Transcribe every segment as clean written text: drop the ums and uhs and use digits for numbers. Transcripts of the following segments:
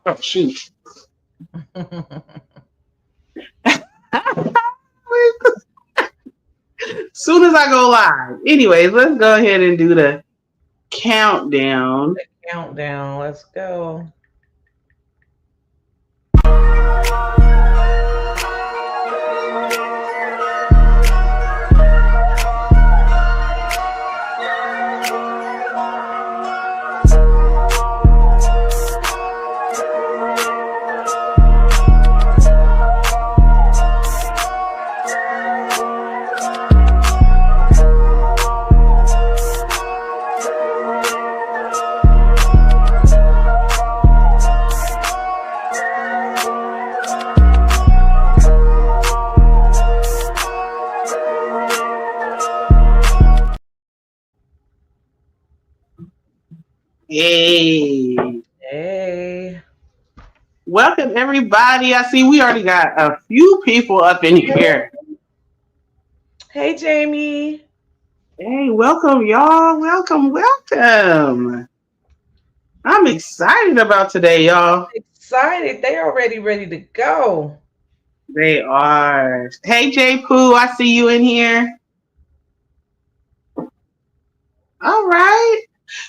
Oh shoot! Soon as I go live. Anyways, let's go ahead and do the countdown. Countdown. Let's go. Hey, Hey. welcome everybody. I see we already got a few people up in here. Hey, Jamie. Hey, welcome y'all. Welcome, welcome. I'm excited about today, y'all. Excited. They already ready to go. They are. Hey, J Pooh, I see you in here. All right.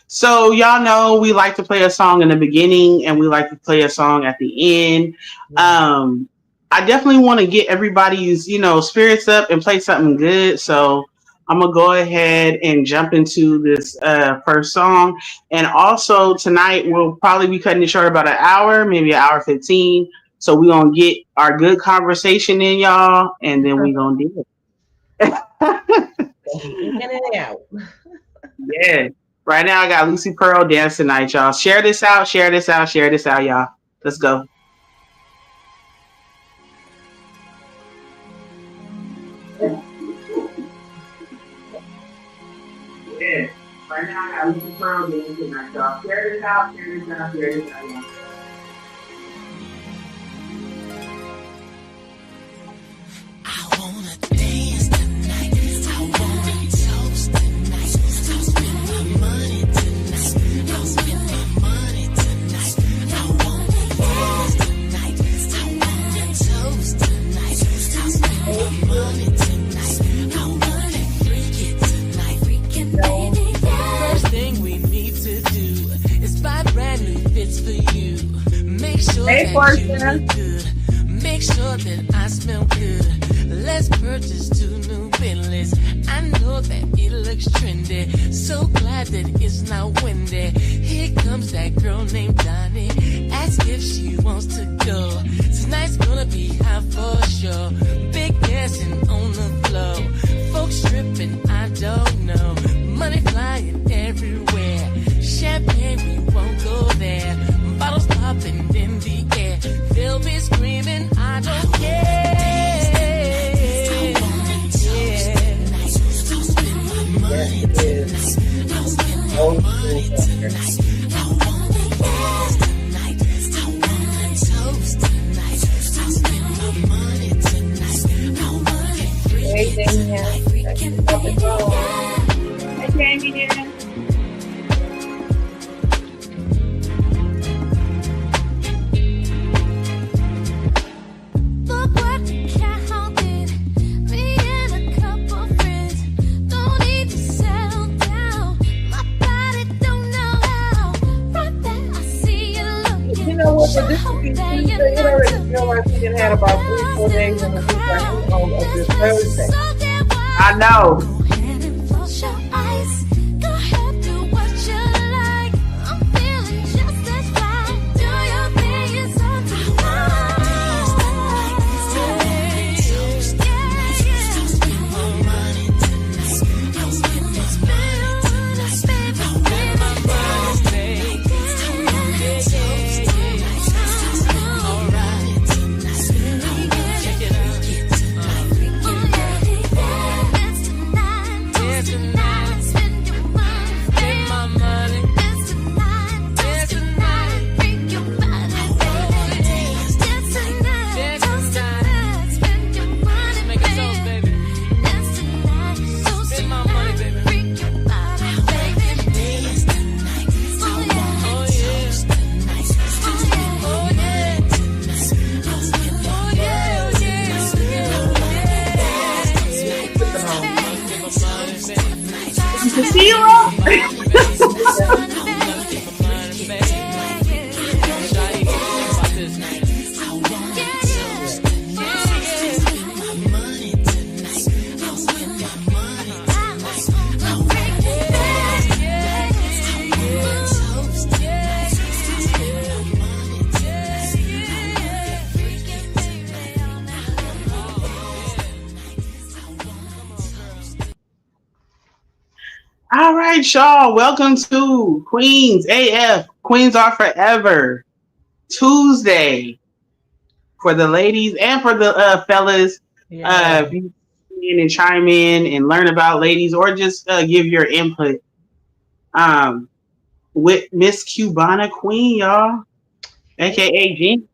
So y'all know we like to play a song in the beginning and we like to play a song at the end. I definitely want to get everybody's, spirits up and play something good. So I'm gonna go ahead and jump into this first song. And also tonight we'll probably be cutting it short about an hour, maybe an hour 15. So we're gonna get our good conversation in, y'all, and then we're gonna do it. In and out. Yeah. Right now I got Lucy Pearl dance tonight, y'all. Share this out, share this out, share this out, y'all. Let's go. Yeah. Right now I got Lucy Pearl dance tonight, y'all. Share this out, share this out, share this out, y'all. I wanna dance tonight. I wanna toast tonight. I'll spend my money tonight. I'll spend my money tonight. I wanna dance tonight. I wanna toast tonight. I'll spend my money tonight. I wanna freak it tonight. Freaking baby, yeah. First thing we need to do is buy brand new fits for you. Make sure that you look good. Make sure that I smell good. Let's purchase 2 new Bentleys. I know that it looks trendy. So glad that it's not windy. Here comes that girl named Donnie. Ask if she wants to go. Tonight's gonna be hot for sure. Big dancing on the floor. Folks stripping, I don't know. Money flying everywhere. Champagne, we won't go there. Bottles popping in the air. They'll be screaming, I don't care. But this would be Tuesday. It already feel like we done had about 3-4 days in the week of this Thursday. I know. right, y'all. Welcome to Queens AF. Queens are forever. Tuesday for the ladies and for the fellas. Yeah. If you in and chime in and learn about ladies or just give your input. With Miss Cubana Queen, y'all, aka Jen.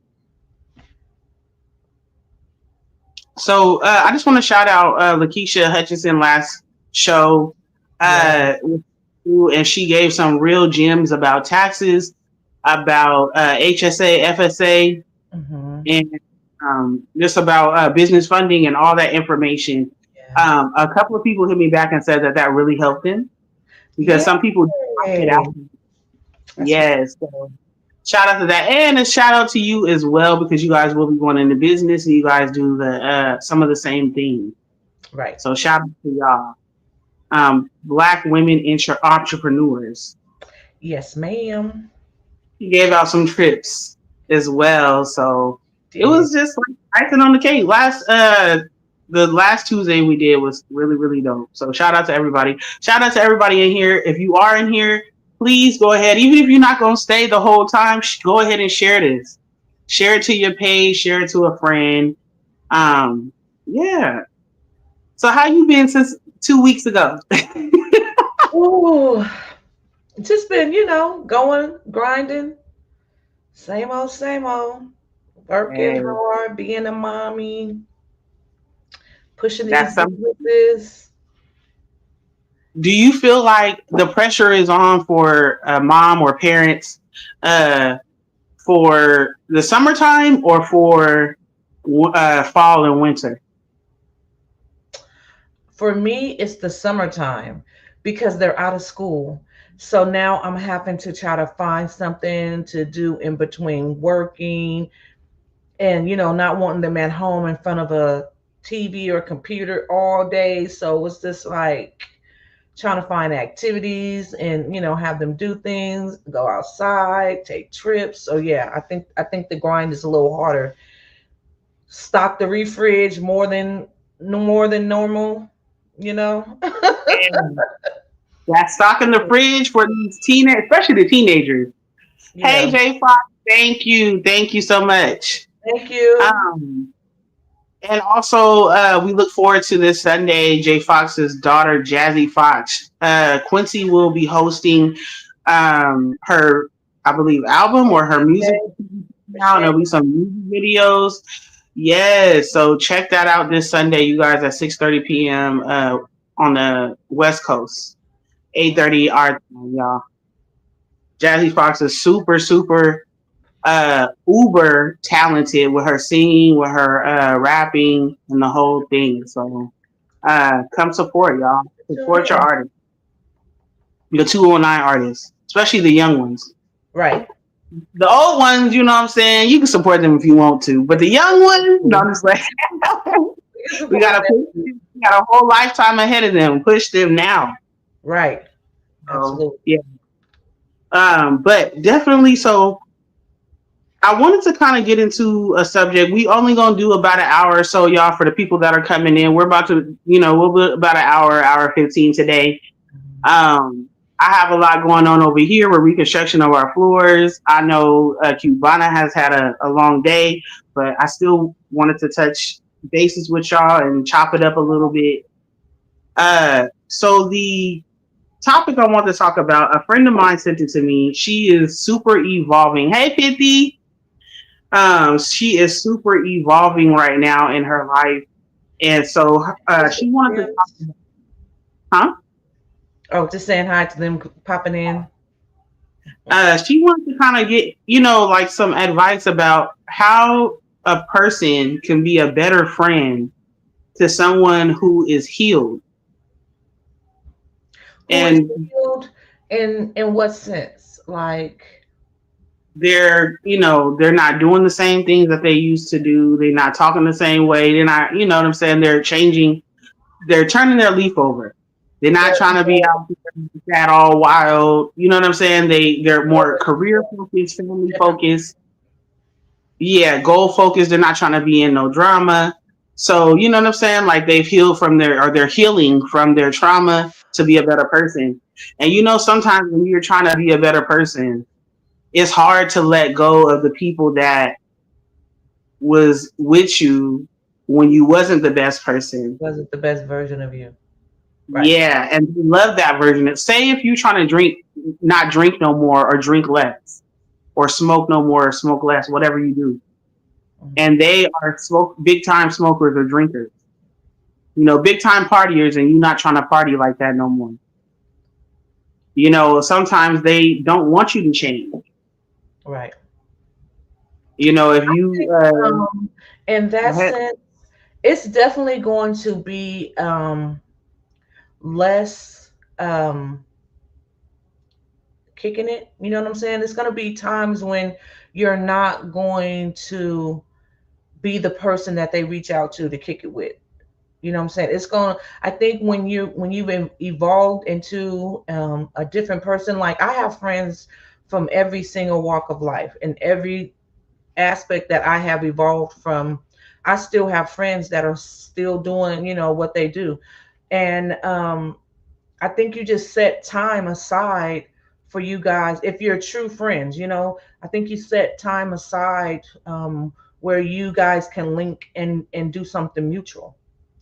So I just want to shout out Lakeisha Hutchinson last show. And she gave some real gems about taxes, about HSA, FSA, and just about business funding and all that information. Yeah. A couple of people hit me back and said that really helped them because some people get out. Yes. So shout out to that, and a shout out to you as well because you guys will be going into business and you guys do the some of the same things. Right. So shout out to y'all. Black women entrepreneurs. Yes, ma'am. He gave out some trips as well, so it was just like icing on the cake. The last Tuesday we did was really, really dope. So shout out to everybody. Shout out to everybody in here. If you are in here, please go ahead. Even if you're not going to stay the whole time, go ahead and share this. Share it to your page. Share it to a friend. Yeah. So how you been since 2 weeks ago? Ooh, just been, going, grinding. Same old. Working hard, being a mommy, pushing these businesses. Do you feel like the pressure is on for a mom or parents for the summertime or for fall and winter? For me, it's the summertime because they're out of school. So now I'm having to try to find something to do in between working and, not wanting them at home in front of a TV or computer all day. So it's just like trying to find activities and, have them do things, go outside, take trips. So yeah, I think the grind is a little harder. Stock the refrige more than normal. That's stocking the fridge for these especially the teenagers. Yeah. Hey, Jay Fox, thank you so much. Thank you. And also, we look forward to this Sunday. Jay Fox's daughter, Jazzy Fox. Quincy will be hosting her, I believe, album or her music. Now there'll be some music videos. Yes, so check that out this Sunday, you guys, at 6:30 p.m. On the West Coast, 8:30 our time, y'all. Jazzy Fox is super uber talented with her singing, with her rapping, and the whole thing. So come support, y'all. Support your artists, the 209 artists, especially the young ones. Right. The old ones, you know what I'm saying? You can support them if you want to. But the young ones, I'm just like, we got a whole lifetime ahead of them. Push them now. Right. Absolutely. Yeah. But definitely, so I wanted to kind of get into a subject. We only going to do about an hour or so, y'all, for the people that are coming in. We're about to, we'll be about an hour 15 today. I have a lot going on over here with reconstruction of our floors. I know Cubana has had a long day, but I still wanted to touch bases with y'all and chop it up a little bit. So the topic I want to talk about, a friend of mine sent it to me. She is super evolving. Hey, 50. She is super evolving right now in her life. And so she wanted to talk about, huh? Oh, just saying hi to them popping in. She wanted to kind of get, like some advice about how a person can be a better friend to someone who is healed. Healed in what sense? Like they're not doing the same things that they used to do. They're not talking the same way. They're not, you know what I'm saying? They're changing. They're turning their leaf over. They're not trying to be out there all wild. You know what I'm saying? They're more career focused, family focused. Yeah, goal focused. They're not trying to be in no drama. So, you know what I'm saying? Like they're healing from their trauma to be a better person. And sometimes when you're trying to be a better person, it's hard to let go of the people that was with you when you wasn't the best person. Wasn't the best version of you. Right. Yeah, and you love that version. Say if you're trying to not drink no more, or drink less, or smoke no more, or smoke less, whatever you do, and they are big time smokers or drinkers, big time partiers, and you're not trying to party like that no more. Sometimes they don't want you to change. Right. If you In that go ahead. sense, it's definitely going to be less kicking it. You know what I'm saying? It's going to be times when you're not going to be the person that they reach out to kick it with. You know what I'm saying? It's going to, I think when you've evolved into a different person, like I have friends from every single walk of life, and every aspect that I have evolved from. I still have friends that are still doing, what they do. And I think you just set time aside for you guys. If you're true friends, I think you set time aside where you guys can link and do something mutual.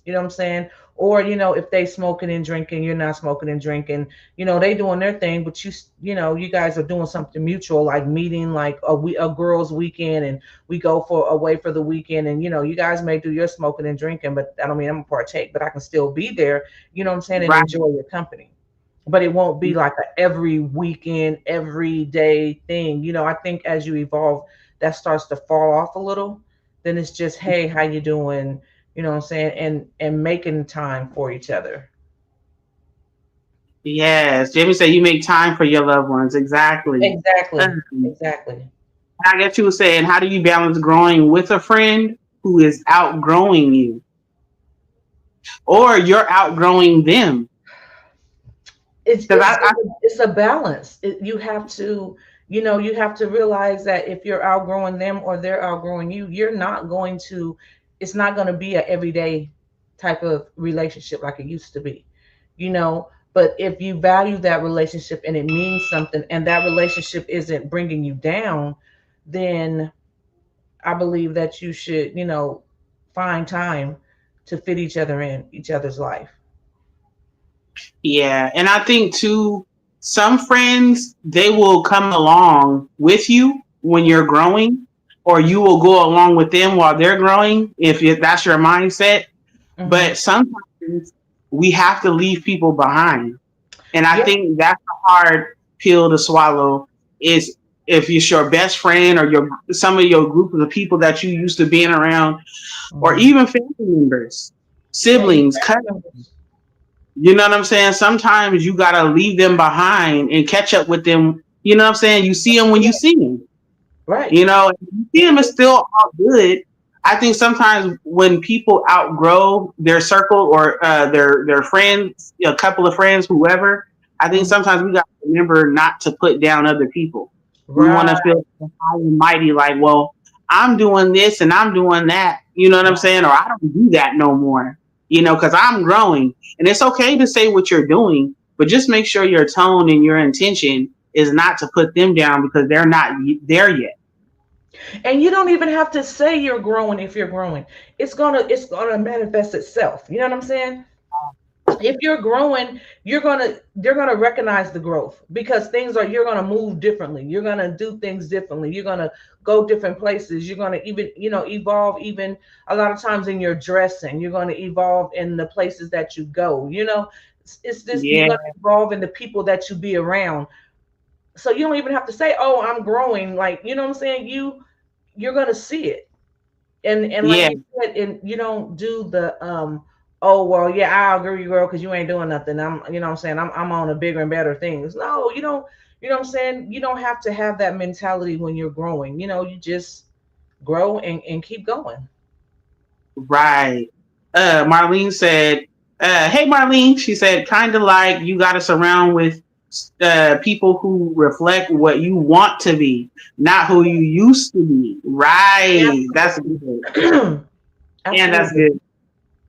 You know what I'm saying? Or, if they smoking and drinking, you're not smoking and drinking, they doing their thing, but you guys are doing something mutual, like meeting like a girls weekend, and we go for away for the weekend, and, you guys may do your smoking and drinking, but I don't mean I'm gonna partake, but I can still be there, you know what I'm saying, and Right. enjoy your company. But it won't be like a every weekend, every day thing. I think as you evolve, that starts to fall off a little. Then it's just, hey, how you doing? You know what I'm saying? And making time for each other. Yes, Jamie said you make time for your loved ones. Exactly. Exactly. Um, Exactly. I guess you were saying, how do you balance growing with a friend who is outgrowing you, or you're outgrowing them? It's Because it's it's a balance. You have to, you have to realize that if you're outgrowing them or they're outgrowing you, you're not going to. It's not going to be a everyday type of relationship like it used to be, you know. But if you value that relationship and it means something, and that relationship isn't bringing you down, then I believe that you should, find time to fit each other in each other's life. yeah, and I think too, some friends, they will come along with you when you're growing, or you will go along with them while they're growing if that's your mindset. Hmm. But sometimes we have to leave people behind. And I Yeah. think that's a hard pill to swallow, is if it's your best friend, or some of your group of the people that you used to being around, or Hmm. even family members, Yeah. Even siblings, family cousins. members. You know what I'm saying? Sometimes you gotta leave them behind and catch up with them. You know what I'm saying? You see them when you Yeah. see them. Right. You see them, it's still all good. I think sometimes when people outgrow their circle, or their friends, a couple of friends, whoever, I think Mhm. sometimes we got to remember not to put down other people. We want Right. to feel high and mighty, like, well, I'm doing this and I'm doing that. You know what I'm Right. saying? Or I don't do that no more. Because I'm growing, and it's okay to say what you're doing, but just make sure your tone and your intention is not to put them down because they're not there yet. And you don't even have to say you're growing if you're growing. It's gonna manifest itself. You know what I'm saying? If you're growing, they're gonna recognize the growth, because you're gonna move differently. You're gonna do things differently. You're gonna go different places. You're gonna even, evolve even a lot of times in your dressing. You're gonna evolve in the places that you go. It's this, you're Yeah, gonna evolve in the people that you be around. So you don't even have to say, "Oh, I'm growing." Like, you know what I'm saying? You're gonna see it. And like yeah. you said, and you don't do the oh well, yeah, I agree, girl, because you ain't doing nothing. What I'm saying, I'm on a bigger and better things. No, you don't. You know what I'm saying? You don't have to have that mentality when you're growing. You just grow and keep going. Right. Marlene said, hey, Marlene, she said, kind of like you got to surround with people who reflect what you want to be, not who you used to be. Right. That's good. Absolutely. And that's Absolutely. good.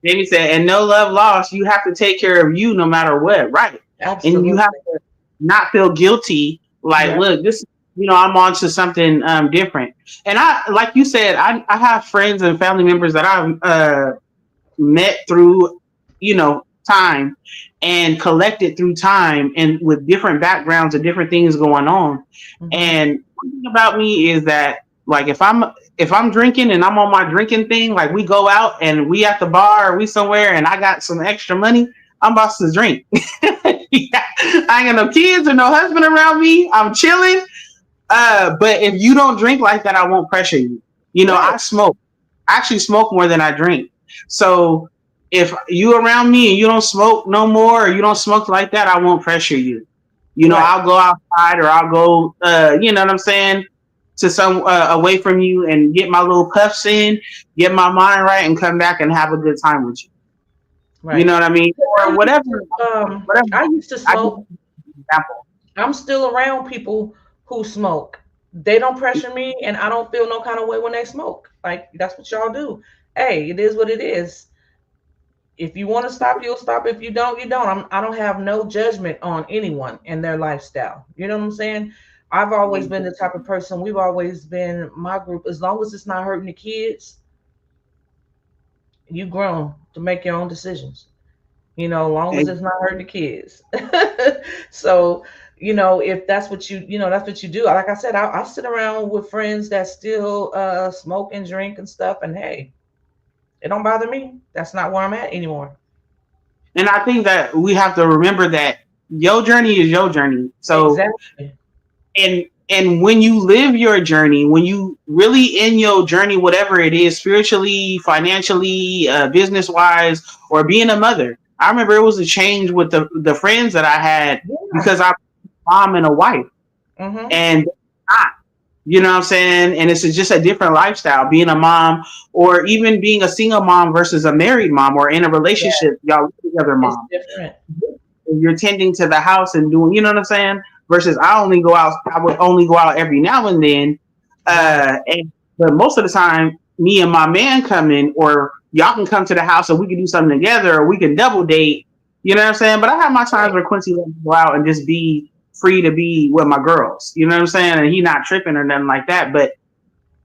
Jamie said, and no love lost. You have to take care of you no matter what. Right. and you Absolutely. have to not feel guilty. Like, Yeah. look, this, I'm on to something different. And like you said, I have friends and family members that I've met through, time and collected through time and with different backgrounds and different things going on. Hmm. And one thing about me is that, like, if I'm drinking and I'm on my drinking thing, like we go out and we at the bar or we somewhere and I got some extra money, I'm about to drink. Yeah, I ain't got no kids or no husband around me. I'm chilling. But if you don't drink like that, I won't pressure you. Right. I smoke. I actually smoke more than I drink. So if you around me and you don't smoke no more, or you don't smoke like that, I won't pressure you. Right. I'll go outside or I'll go, you know what I'm saying, to some away from you and get my little puffs in, get my mind right, and come back and have a good time with you. You Right. know what I mean, 'Cause or whatever, whatever. I used to I give smoke. you an example. I'm still around people who smoke. They don't pressure me, and I don't feel no kind of way when they smoke. Like, that's what y'all do. Hey, it is what it is. If you want to stop, you'll stop. If you don't, you don't. I don't have no judgment on anyone and their lifestyle. You know what I'm saying? I've always been the type of person. We've always been my group. As long as it's not hurting the kids, you grown to make your own decisions. Long as it's not hurting the kids. So, if that's what that's what you do. Like I said, I sit around with friends that still smoke and drink and stuff, and hey, it don't bother me. That's not where I'm at anymore. And I think that we have to remember that your journey is your journey. So, Exactly. and when you live your journey, when you really in your journey, whatever it is, spiritually, financially, business wise, or being a mother, I remember it was a change with the friends that I had Yeah. because I'm a mom and a wife, Mm-hmm. and not, you know what I'm saying? And it's just a different lifestyle being a mom, or even being a single mom versus a married mom, or in a Yeah, relationship, y'all live together it's mom. different. You're tending to the house and doing, you know what I'm saying? Versus I would only go out every now and then. Right. But most of the time, me and my man come in, or y'all can come to the house and we can do something together, or we can double date. You know what I'm saying? But I have my times Right. where Quincy lets me go out and just be free to be with my girls. You know what I'm saying? And he not tripping or nothing like that. But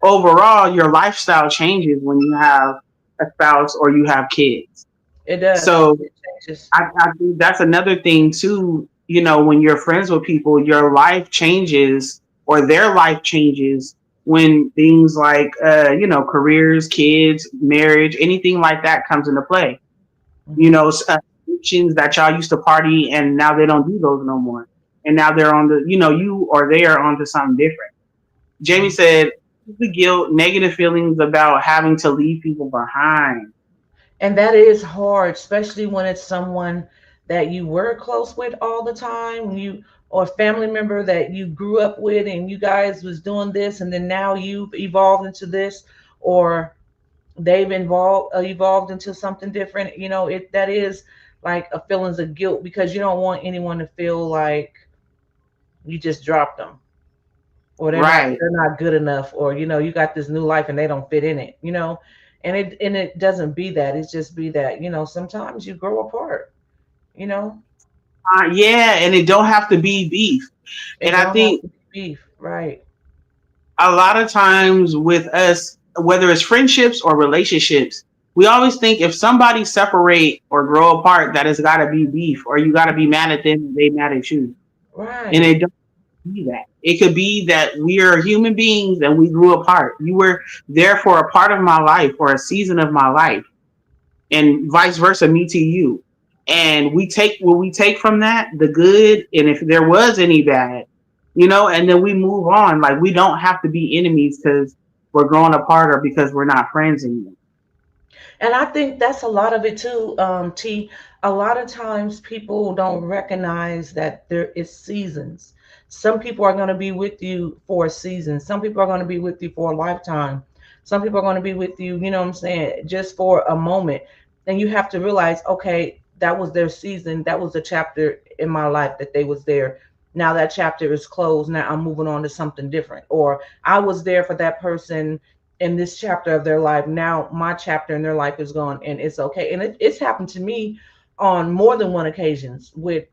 overall, your lifestyle changes when you have a spouse or you have kids. It does. So It changes. I think that's another thing too. When you're friends with people, your life changes, or their life changes when things like, careers, kids, marriage, anything like that comes into play. Hmm. Situations that y'all used to party and now they don't do those no more. And now they're on you or they are onto something different. Jamie said, the guilt, negative feelings about having to leave people behind. And that is hard, especially when it's someone that you were close with all the time, or a family member that you grew up with, and you guys was doing this, and then now you've evolved into this, or they've evolved into something different. It that is like a feelings of guilt, because you don't want anyone to feel like you just dropped them, or Right. they're not good enough, or you got this new life and they don't fit in it. And it doesn't be that. It's just be that sometimes you grow apart. you know Yeah, and it don't have to be beef. And it I don't have think to be beef, right? a lot of times with us, whether it's friendships or relationships, we always think if somebody separate or grow apart, that it's got to be beef, or you got to be mad at them and they mad at you. And Right. it don't be that. It could be that we are human beings and we grew apart. You were there for a part of my life or a season of my life, and vice versa, me to you. And we take what we take from that, the good, and if there was any bad, and then we move on. Like, we don't have to be enemies because we're growing apart or because we're not friends anymore. And I think that's a lot of it too, T. A lot of times people don't recognize that there is seasons. Some people are going to be with you for a season. Some people are going to be with you for a lifetime. Some people are going to be with you, you know what I'm saying, just for a moment. And you have to realize, okay, that was their season. That was a chapter in my life that they was there. Now that chapter is closed. Now I'm moving on to something different. Or I was there for that person in this chapter of their life. Now my chapter in their life is gone, and it's okay. And it's happened to me on more than one occasions with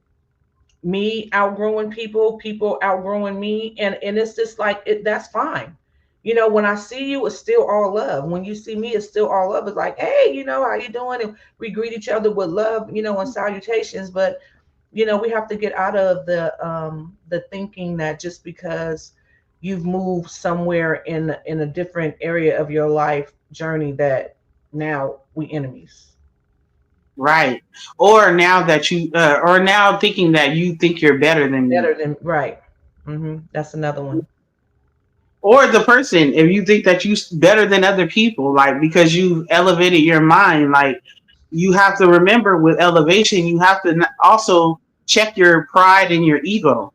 me outgrowing people, people outgrowing me, and it's just like it. That's fine. You know, when I see you, it's still all love. When you see me, it's still all love. It's like, hey, you know, how you doing? And we greet each other with love, you know, and salutations. But you know, we have to get out of the thinking that just because you've moved somewhere in a different area of your life journey that now we enemies. Right. Or now thinking that you think you're better than me. Better than right. That's another one. Or the person, if you think that better than other people, like because you elevated your mind, like you have to remember with elevation, you have to also check your pride and your ego.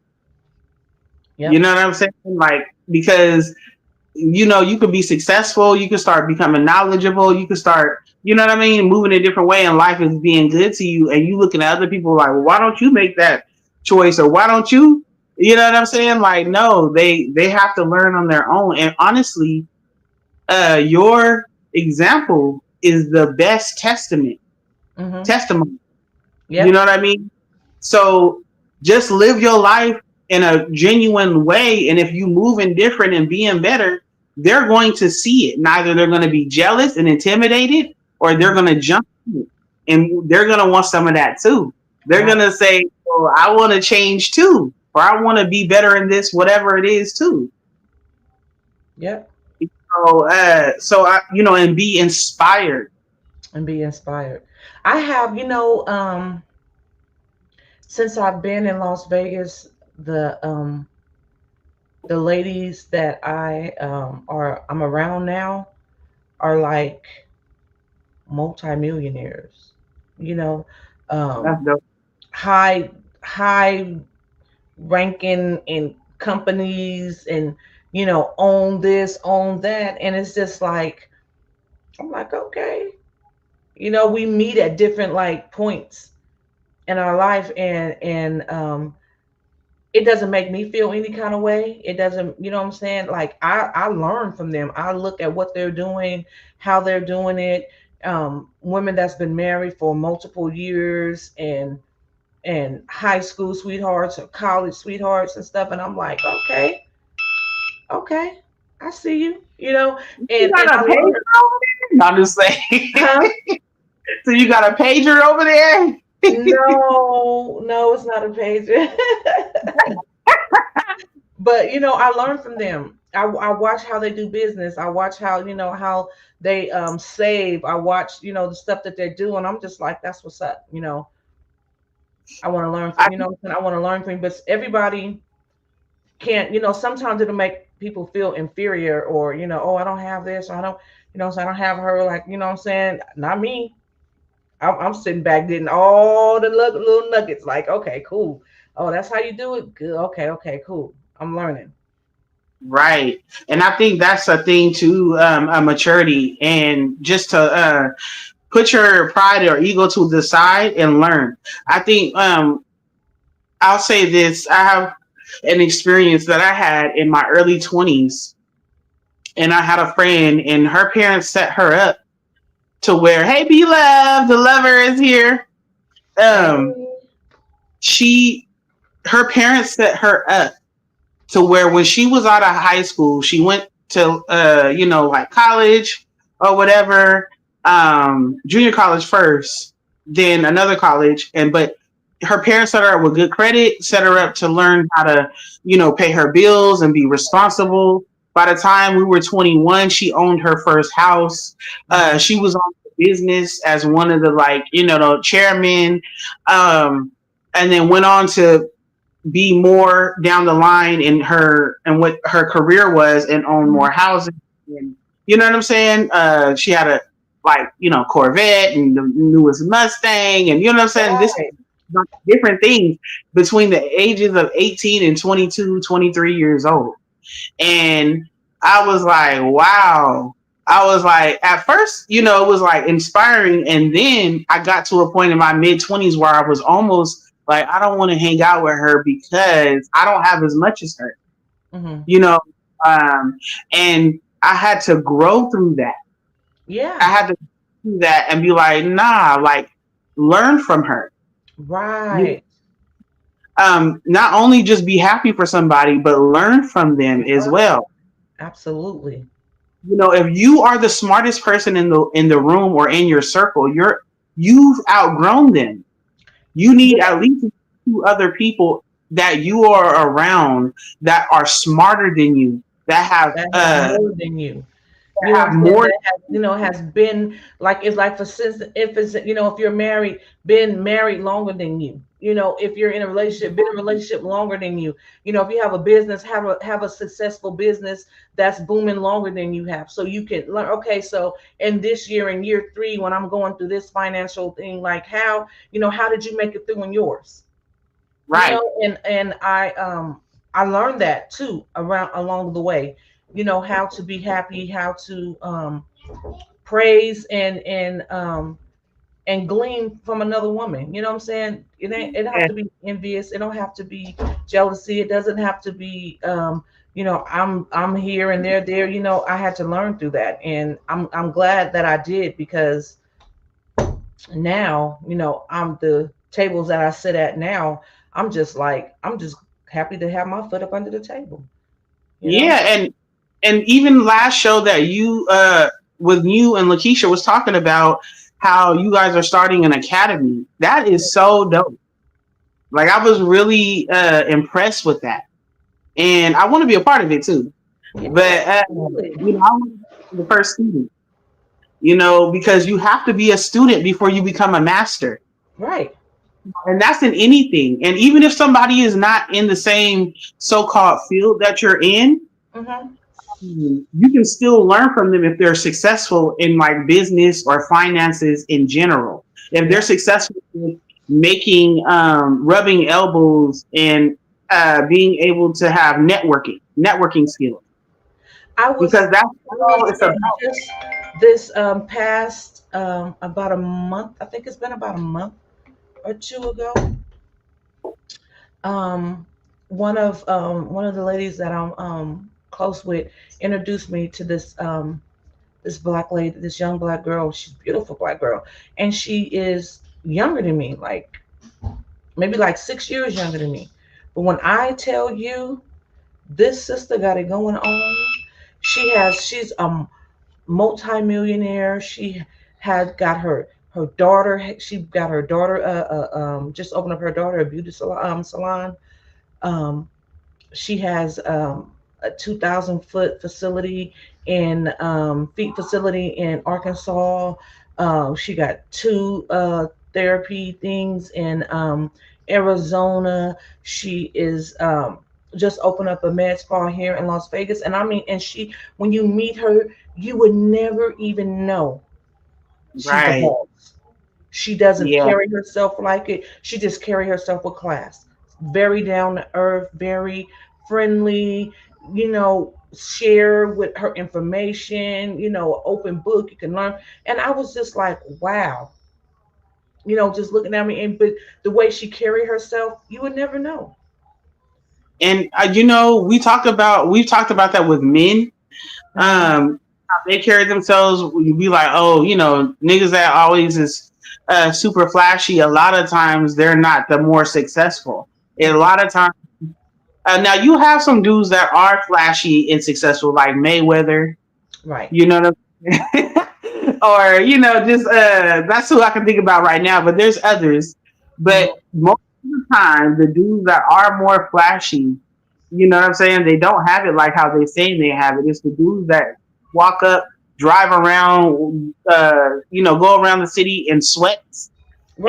You Yep. know what I'm saying? Like, because you could be successful, you could start becoming knowledgeable, you could start, you know what I mean, moving a different way, and life is being good to you, and you looking at other people like, well, why don't you make that choice, or why don't you know what I'm saying? Like, no, they have to learn on their own. And honestly, your example is the best Mm-hmm. testimony. You know Yep. what I mean? So just live your life in a genuine way. And if you move in different and being better, they're going to see it. Neither they're going to be jealous and intimidated, or they're going to jump in, and they're going to want some of that too. They're going Right. to say, "Oh, I want to change too, or I want to be better in this, whatever it is too." Yep. And be inspired. And be inspired. I have, since I've been in Las Vegas, the ladies that I'm around now are like multimillionaires. You know, That's um, dope. high high ranking in companies, and own this, own that, and it's just like I'm like, okay, we meet at different like points in our life, and it doesn't make me feel any kind of way. It doesn't, you know what I'm saying? Like I learn from them. I look at what they're doing, how they're doing it. Women that's been married for multiple years, and high school sweethearts or college sweethearts and stuff, and I'm like, okay, okay, I see you, You and got I a pager learned, over there? No, I'm just saying. huh? So you got a pager over there? No, no, it's not a page. But I learn from them. I watch how they do business. I watch how they save. I watch the stuff that they're doing. I'm just like, that's what's up. I want to learn I, from I want to learn from, but everybody can't. Sometimes it'll make people feel inferior, or oh, I don't have this, or I don't, so I don't have her, like, what I'm saying, not me. I'm sitting back getting all the little nuggets. Like, okay, cool. Oh, that's how you do it. Good. Okay, okay, cool. I'm learning. right. And I think that's a thing too, a maturity, and just to put your pride or ego to the side and learn. I think I'll say this. I have an experience that I had in my early 20s, and I had a friend, and her parents set her up to where, hey, be love, the lover is here. Um, Hey. she, her parents set her up to where when she was out of high school, she went to, like college or whatever, junior college first, then another college, but her parents set her up with good credit, set her up to learn how to, pay her bills and be responsible. By the time we were 21, she owned her first house. Mhm. She was on the business as one of the, like, the chairmen, and then went on to be more down the line in her and what her career was, and own Mhm. more houses. And you know what I'm saying? She had a, like, Corvette and the newest Mustang, and you know what I'm saying? This Right. like different things between the ages of 18 and 22, 23 years old. And I was like, wow. I was like, at first, it was like inspiring. And then I got to a point in my mid 20s where I was almost like, I don't want to hang out with her because I don't have as much as her, Mhm. you know? Um, and I had to grow through that. I Yeah. had to do that and be like, nah, like, learn from her. You Right. not only just be happy for somebody, but learn from them as well. Absolutely. You know, if you are the smartest person in the room or in your circle, you've outgrown them. You need Yeah, at least two other people that you are around that are smarter than you, that have more than you. that You know what have I'm saying? more. That has, has been like, it's like, for instance, if it's, if you're married, been married longer than you. If you're in a relationship, been in a relationship longer than you. If you have a business, have a successful business that's booming longer than you have. So you can learn, okay, so in this year, in year 3, when I'm going through this financial thing, like, how did you make it through in yours? Right. And I learned that too around along the way, how to be happy, how to praise and glean from another woman. You know what I'm saying? It don't have Yeah. to be envious, it don't have to be jealousy, it doesn't have to be I'm here and they're there. I had to learn through that, and I'm glad that I did, because now, I'm the tables that I sit at now. I'm just happy to have my foot up under the table, you know? Yeah, and even last show that you with you and Lakeisha was talking about how you guys are starting an academy. That is so dope. Like I was really impressed with that, and I want to be a part of it too. Yeah, But absolutely. I want to be the first student. You know, because you have to be a student before you become a master, Right. and that's in anything. And even if somebody is not in the same so-called field that you're in, Mm-hmm. you can still learn from them if they're successful in like business or finances in general. If they're Yeah. successful in making rubbing elbows and being able to have networking skills, I was because that's I all was it's about. just this past about a month. I think it's been about a month or two ago. Um, one of the ladies that I'm close with introduced me to this black lady, this young black girl. She's a beautiful black girl, and she is younger than me, like maybe like 6 years younger than me. But when I tell you, this sister got it going on. She's multimillionaire. She had got her daughter. She got her daughter. Just opened up her daughter a beauty salon. Um, she has a 2,000 foot facility in feet facility in Arkansas. She got two therapy things in Arizona. She is just opened up a med spa here in Las Vegas. And I mean, and she, when you meet her, you would never even know she's a Right. boss. She doesn't Yeah. carry herself like it. She just carry herself with class. Very down to earth, very friendly, share with her information, open book, you can learn. And I was just like, wow, just looking at me, and but the way she carry herself, you would never know. And we've talked about that with men. Hmm. How they carry themselves. You be like, oh, niggas that always is super flashy. A lot of times they're not the more successful. And a lot of times, now you have some dudes that are flashy and successful, like Mayweather. Right. You know what I'm saying? Or just that's who I can think about right now. But there's others. But Hmm. most of the time, the dudes that are more flashy, you know what I'm saying? They don't have it like how they say they have it. It's the dudes that walk up, drive around, go around the city in sweats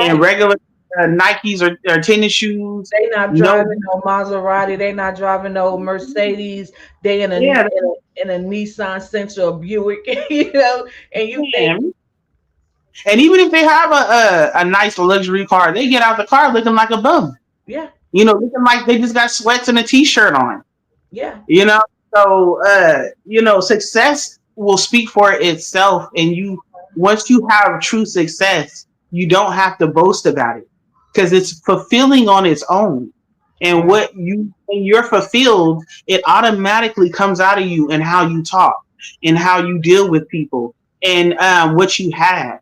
and Right. regular Nikes or tennis shoes. They not No, driving no Maserati. They not driving no Mercedes. They yeah, in a Nissan Sentra, or Buick, And you think, man. And even if they have a nice luxury car, they get out the car looking like a bum. yeah, Looking like they just got sweats and a t-shirt on. yeah, You know, so success will speak for itself, and once you have true success, you don't have to boast about it because it's fulfilling on its own. And right, when you're fulfilled, it automatically comes out of you and how you talk and how you deal with people and what you have.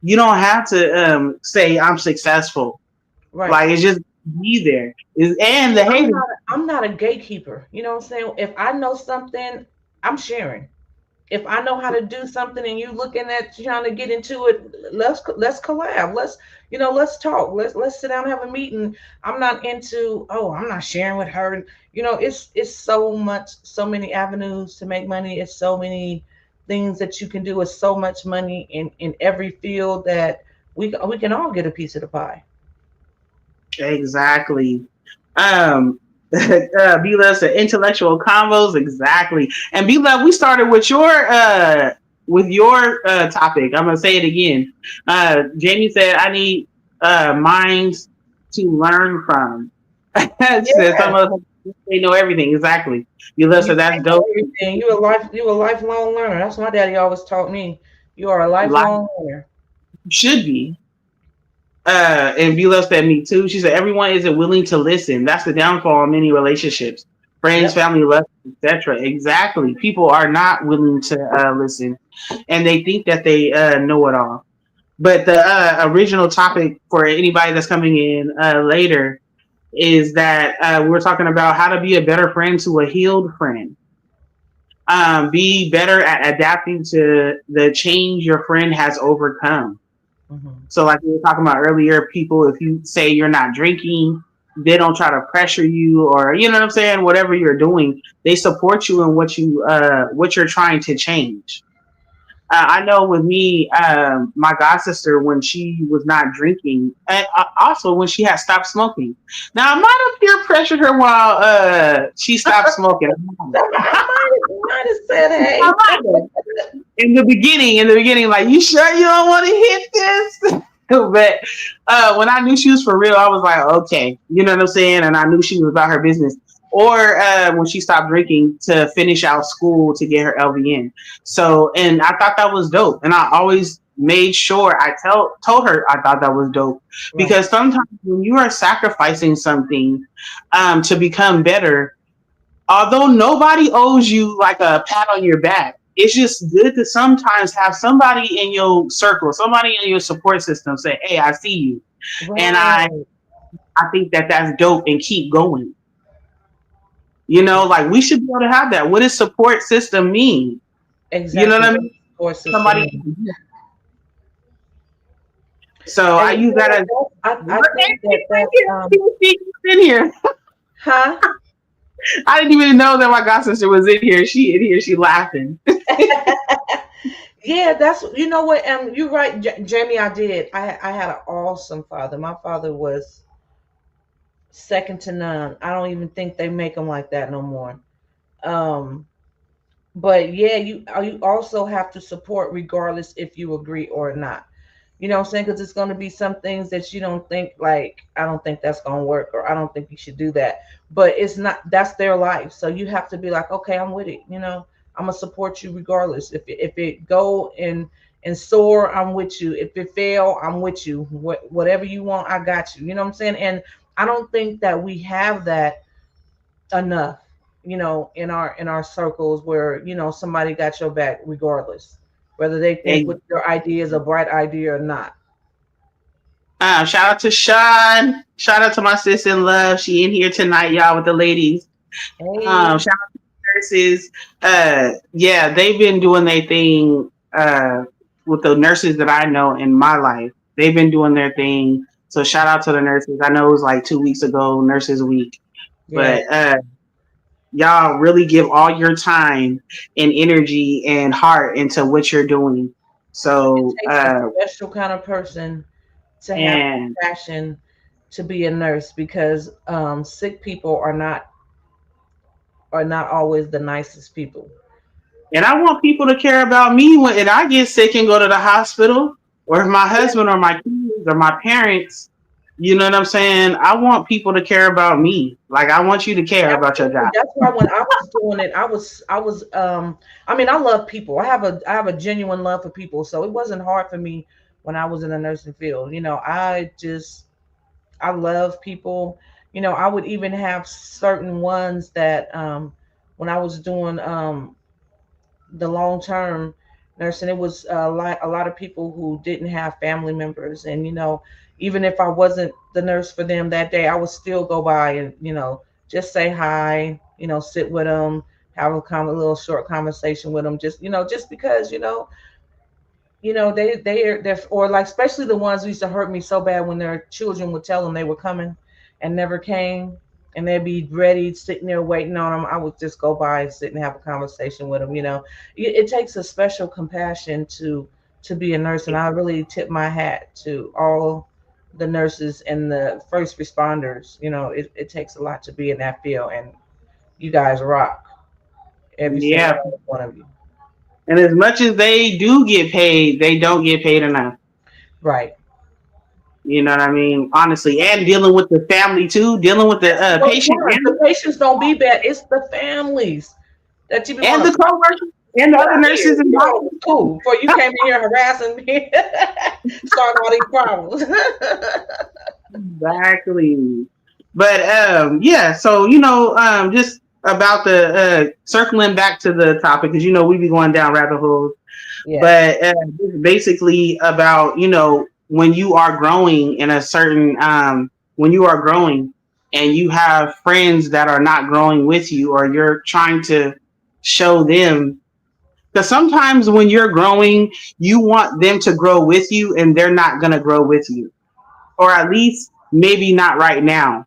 You don't have to say I'm successful. right. Like it's just be there. And the I'm haters. not I'm not a gatekeeper. You know what I'm saying? If I know something, I'm sharing. If I know how to do something and you looking at trying to get into it, let's collab. Let's talk. Let's sit down and have a meeting. I'm not into, oh, I'm not sharing with her. It's so many avenues to make money. It's so many things that you can do. It's so much money in every field that we can all get a piece of the pie. Exactly. B Love said intellectual combos, exactly. And B Love, we started with your topic. I'm gonna say it again. Jamie said I need minds to learn from. Said some Yeah, of us they know everything, exactly. B Love you said that's can't know dope. everything. You a lifelong learner. That's what my daddy always taught me. You are a Life lifelong learner. should be. And B Love said me too. She said everyone isn't willing to listen. That's the downfall in many relationships. Friends, Yep. family, love, etc. Exactly. People are not willing to listen, and they think that they know it all. But the original topic for anybody that's coming in later is that we're talking about how to be a better friend to a healed friend. Be better at adapting to the change your friend has overcome. Hmm. So, like we were talking about earlier, people, if you say you're not drinking, they don't try to pressure you, or you know what I'm saying. Whatever you're doing, they support you in what you're trying to change. I know with me, my god sister, when she was not drinking, and also when she had stopped smoking. Now, I might have peer pressured her while she stopped smoking. I might have said, I hey. might have. In the beginning, like, you sure you don't want to hit this? But when I knew she was for real, I was like, okay, you know what I'm saying? And I knew she was about her business. Or when she stopped drinking to finish out school to get her LVN. So, and I thought that was dope. And I always made sure told her I thought that was dope. Right. Because sometimes when you are sacrificing something to become better, although nobody owes you like a pat on your back, it's just good to sometimes have somebody in your circle, somebody in your support system say, "Hey, I see you," and Right. I think that that's dope, and keep going. You know, like we should be able to have that. What does support system mean? You know Exactly. what I What mean? does the support system Somebody. mean? So I And use that as. I think that She's in here. huh? I didn't even know that my god sister was in here. She in here. She laughing. Yeah, that's what, you're right, Jamie. I had an awesome father. My father was second to none. I don't even think they make them like that no more. Um, but yeah, you also have to support regardless if you agree or not. You know what I'm saying? Because it's going to be some things that you don't think, like, I don't think that's going to work, or I don't think you should do that. But it's not, that's their life. So you have to be like, okay, I'm with it. I'm going to support you regardless. If it go and soar, I'm with you. If it fail, I'm with you. Whatever you want, I got you. You know what I'm saying? And I don't think that we have that enough, in our circles where, somebody got your back regardless, whether they think And what your idea is a bright idea or not. shout out to Sean. Shout out to my sis in love. She in here tonight, y'all, with the ladies. Hey, Shout out to the nurses. Yeah, they've been doing their thing with the nurses that I know in my life. They've been doing their thing. So shout out to the nurses. I know it was like 2 weeks ago, Nurses Week, yeah, but y'all really give all your time and energy and heart into what you're doing. it So takes a special kind of person to have and passion to be a nurse, because sick people are not always the nicest people. And I want people to care about me when I get sick and go to the hospital, or if my Yeah, husband or my kids or my parents, you know what I'm saying? I want people to care about me. Like I want you to care about your absolutely. job. That's why when I was doing it, I mean, I love people. I have a genuine love for people. So it wasn't hard for me when I was in the nursing field. I love people. I would even have certain ones that when I was doing the long term, nurse, and it was a lot of people who didn't have family members, and even if I wasn't the nurse for them that day, I would still go by and just say hi, sit with them, have a little short conversation with them, just because they're or like especially the ones who used to hurt me so bad when their children would tell them they were coming and never came, and they'd be ready sitting there waiting on them. I would just go by and sit and have a conversation with them. It takes a special compassion to be a nurse, and I really tip my hat to all the nurses and the first responders. It takes a lot to be in that field, and you guys rock, every single Yeah. one of you. And as much as they do get paid, they don't get paid enough. Right. You know what I mean? Honestly, and dealing with the family too, dealing with the Well, patient yeah, the patients don't be bad. It's the families that you be and want the to coworkers and the get other out here. nurses and doctors. Cool. Before you came in here harassing me, starting all these problems. Exactly. But yeah, so just about the circling back to the topic, because we be going down rabbit holes. Yes. But basically about when you are growing in a certain when you are growing and you have friends that are not growing with you, or you're trying to show them, because sometimes when you're growing you want them to grow with you and they're not going to grow with you, or at least maybe not right now.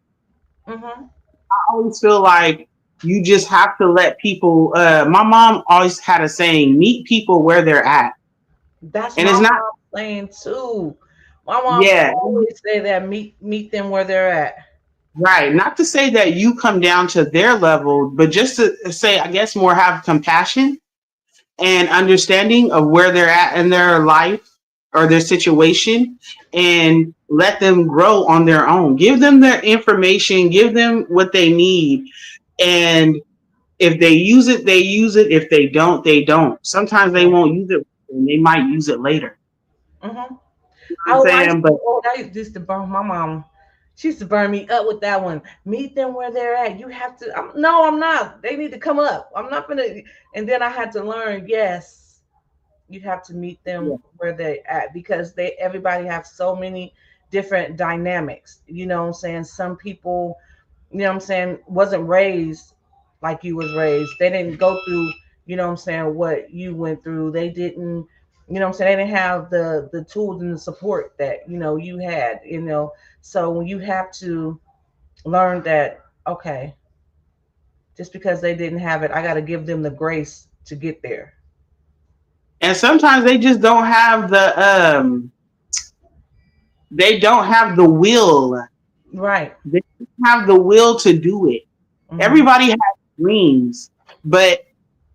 Hmm. I always feel like you just have to let people my mom always had a saying, meet people where they're at. That's And my it's not, mom saying too. My mom yeah, always say that meet them where they're at. right. Not to say that you come down to their level, but just to say, I guess, more have compassion and understanding of where they're at in their life or their situation, and let them grow on their own. Give them their information, give them what they need. And if they use it, they use it. If they don't, they don't. Sometimes they Yeah. won't use it and they might use it later. Hmm. You know what I'm Oh, I used saying? But to, oh, that used to burn my mom. She used to burn me up with that one. Meet them where they're at. You have to. No, I'm not. They need to come up. I'm not gonna. And then I had to learn. Yes, you have to meet yeah, them where they at, because everybody have so many different dynamics. You know what I'm saying? Some people, what I'm saying, wasn't raised like you was raised. They didn't go through, what I'm saying, what you went through. They didn't, what I'm saying, they didn't have the tools and the support that you had. So when you have to learn that, okay, just because they didn't have it, I got to give them the grace to get there. and sometimes they just don't have the will. Right. They don't have the will to do it. Hmm. Everybody has dreams, but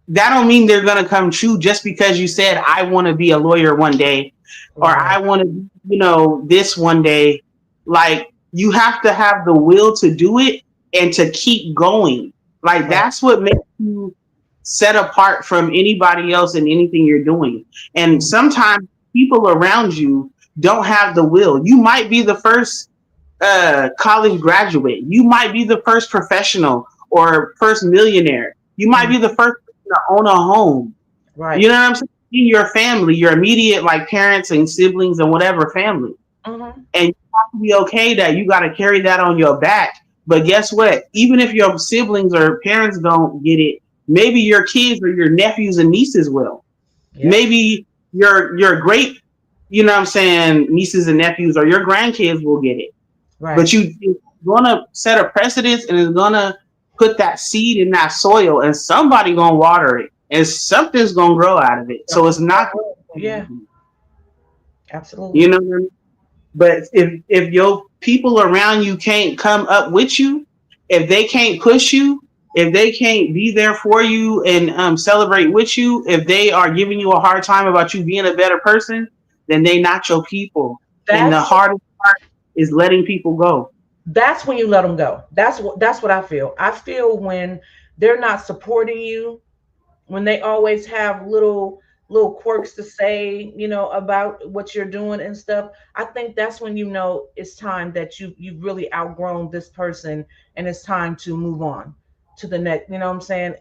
that don't mean they're gonna come true just because you said I want to be a lawyer one day, or I Right. want to be, this one day. Like, you have to have the will to do it and to keep going. Like, Right. that's what makes you set apart from anybody else in anything you're doing. And Mhm. sometimes people around you don't have the will. You might be the first college graduate. You might be the first professional or first millionaire. You might Mhm. be the first person to own a home. Right. You know what I'm saying? In your family, your immediate, like, parents and siblings and whatever family. Hmm. And you have to be okay that you got to carry that on your back. But guess what? Even if your siblings or parents don't get it, maybe your kids or your nephews and nieces will. Yep. Maybe your great, you know what I'm saying, nieces and nephews or your grandkids will get it. Right. But you're gonna set a precedence, and it's gonna put that seed in that soil, and somebody gonna water it, and something's gonna grow out of it. So it's Something's not, going on. Yeah. you Absolutely. know what I mean? But if your people around you can't come up with you, if they can't push you, if they can't be there for you and celebrate with you, if they are giving you a hard time about you being a better person, then they not your people. And the That's hardest part is letting people go. that's when you let them go. That's what I feel. I feel when they're not supporting you, when they always have little quirks to say, about what you're doing and stuff. I think that's when it's time that you've really outgrown this person, and it's time to move on to the next. You know what I'm saying?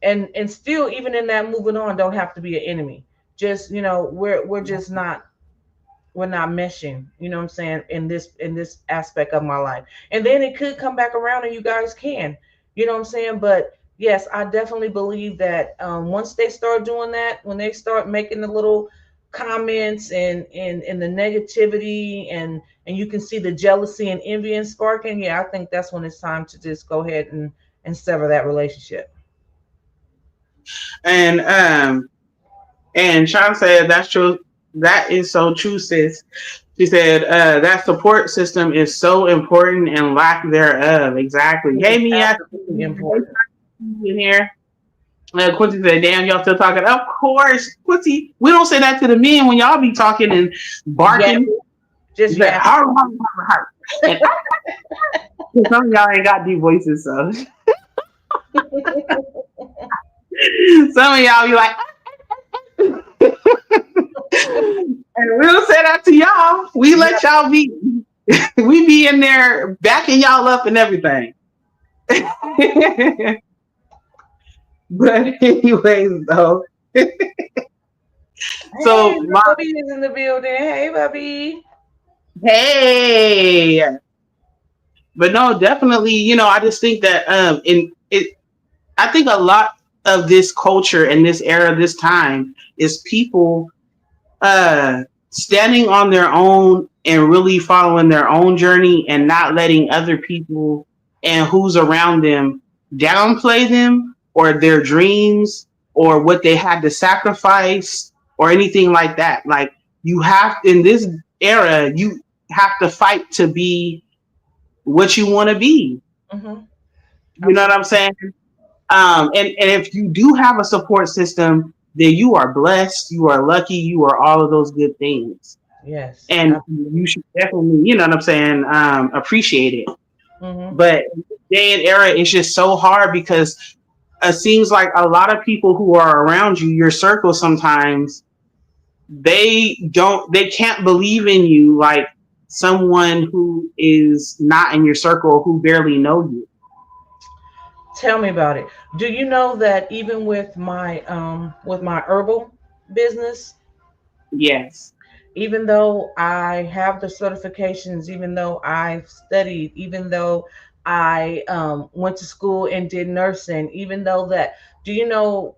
And still, even in that moving on, don't have to be an enemy. just, you know, we're just not, we're not meshing, you know what I'm saying, in this aspect of my life. And then it could come back around and you guys can, you know what I'm saying? But yes, I definitely believe that once they start doing that, when they start making the little comments and the negativity and you can see the jealousy and envy and sparking, yeah, I think that's when it's time to just go ahead and sever that relationship. And Sean said that's true. That is so true, sis. She said that support system is so important and lack thereof. Exactly. It Hey, is Mia, absolutely important. in here. Quincy said, "Damn, y'all still talking?" Of course, Quincy. We don't say that to the men when y'all be talking and Yeah, barking. just Yeah, that. And some of y'all ain't got deep voices, so some of y'all be like, and we don't say that to y'all. We Yeah. let y'all be. We be in there backing y'all up and everything. But anyways, though, Hey, so my Bubby is in the building. Hey, Bubby. hey, but no, definitely, I just think that in it, I think a lot of this culture and this era, this time, is people standing on their own and really following their own journey and not letting other people and who's around them downplay them or their dreams or what they had to sacrifice or anything like that. Like you have in this era, you have to fight to be what you want to be. Mm-hmm. You know what Absolutely. I'm saying? And if you do have a support system, then you are blessed, you are lucky, you are all of those good things. Yes. And you should definitely, you know what I'm saying, appreciate it. Mm-hmm. But day and era, it's just so hard because it seems like a lot of people who are around you, your circle sometimes, they can't believe in you like someone who is not in your circle who barely know you. Tell me about it. Do you know that even with my herbal business, Yes. even though I have the certifications, even though I've studied, even though I went to school and did nursing, even though that, do you know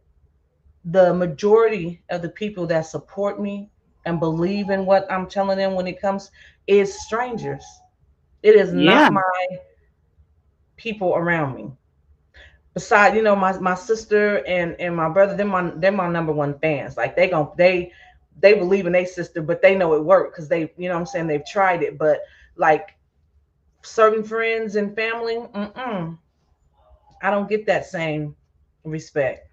the majority of the people that support me and believe in what I'm telling them when it comes is strangers. It is Yeah. not my people around me. Besides, you know, my sister and my brother, they're my number one fans. Like they believe in their sister, but they know it worked because they, you know what I'm saying, they've tried it. But like certain friends and family, I don't get that same respect.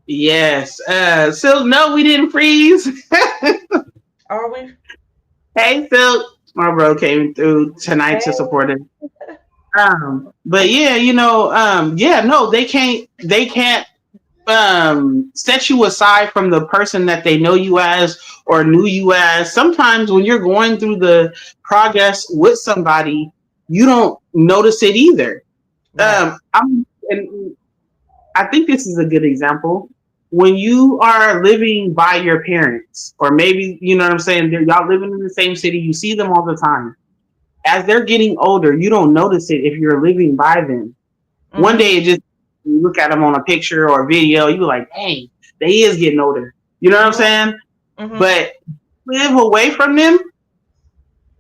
Yes. Silk, no, we didn't freeze. Are we? Hey, Silk. My bro came through tonight Hey, to support us. But yeah, yeah, no, they can't set you aside from the person that they know you as or knew you as. Sometimes when you're going through the progress with somebody, you don't notice it either. right. And I think this is a good example. When you are living by your parents, or maybe, you know what I'm saying, y'all living in the same city, you see them all the time. As they're getting older, you don't notice it if you're living by them. One Mm-hmm. day, it just you look at them on a picture or a video, you're like, "Hey, they is getting older." You know what I'm Mm-hmm. saying? Mm-hmm. But live away from them,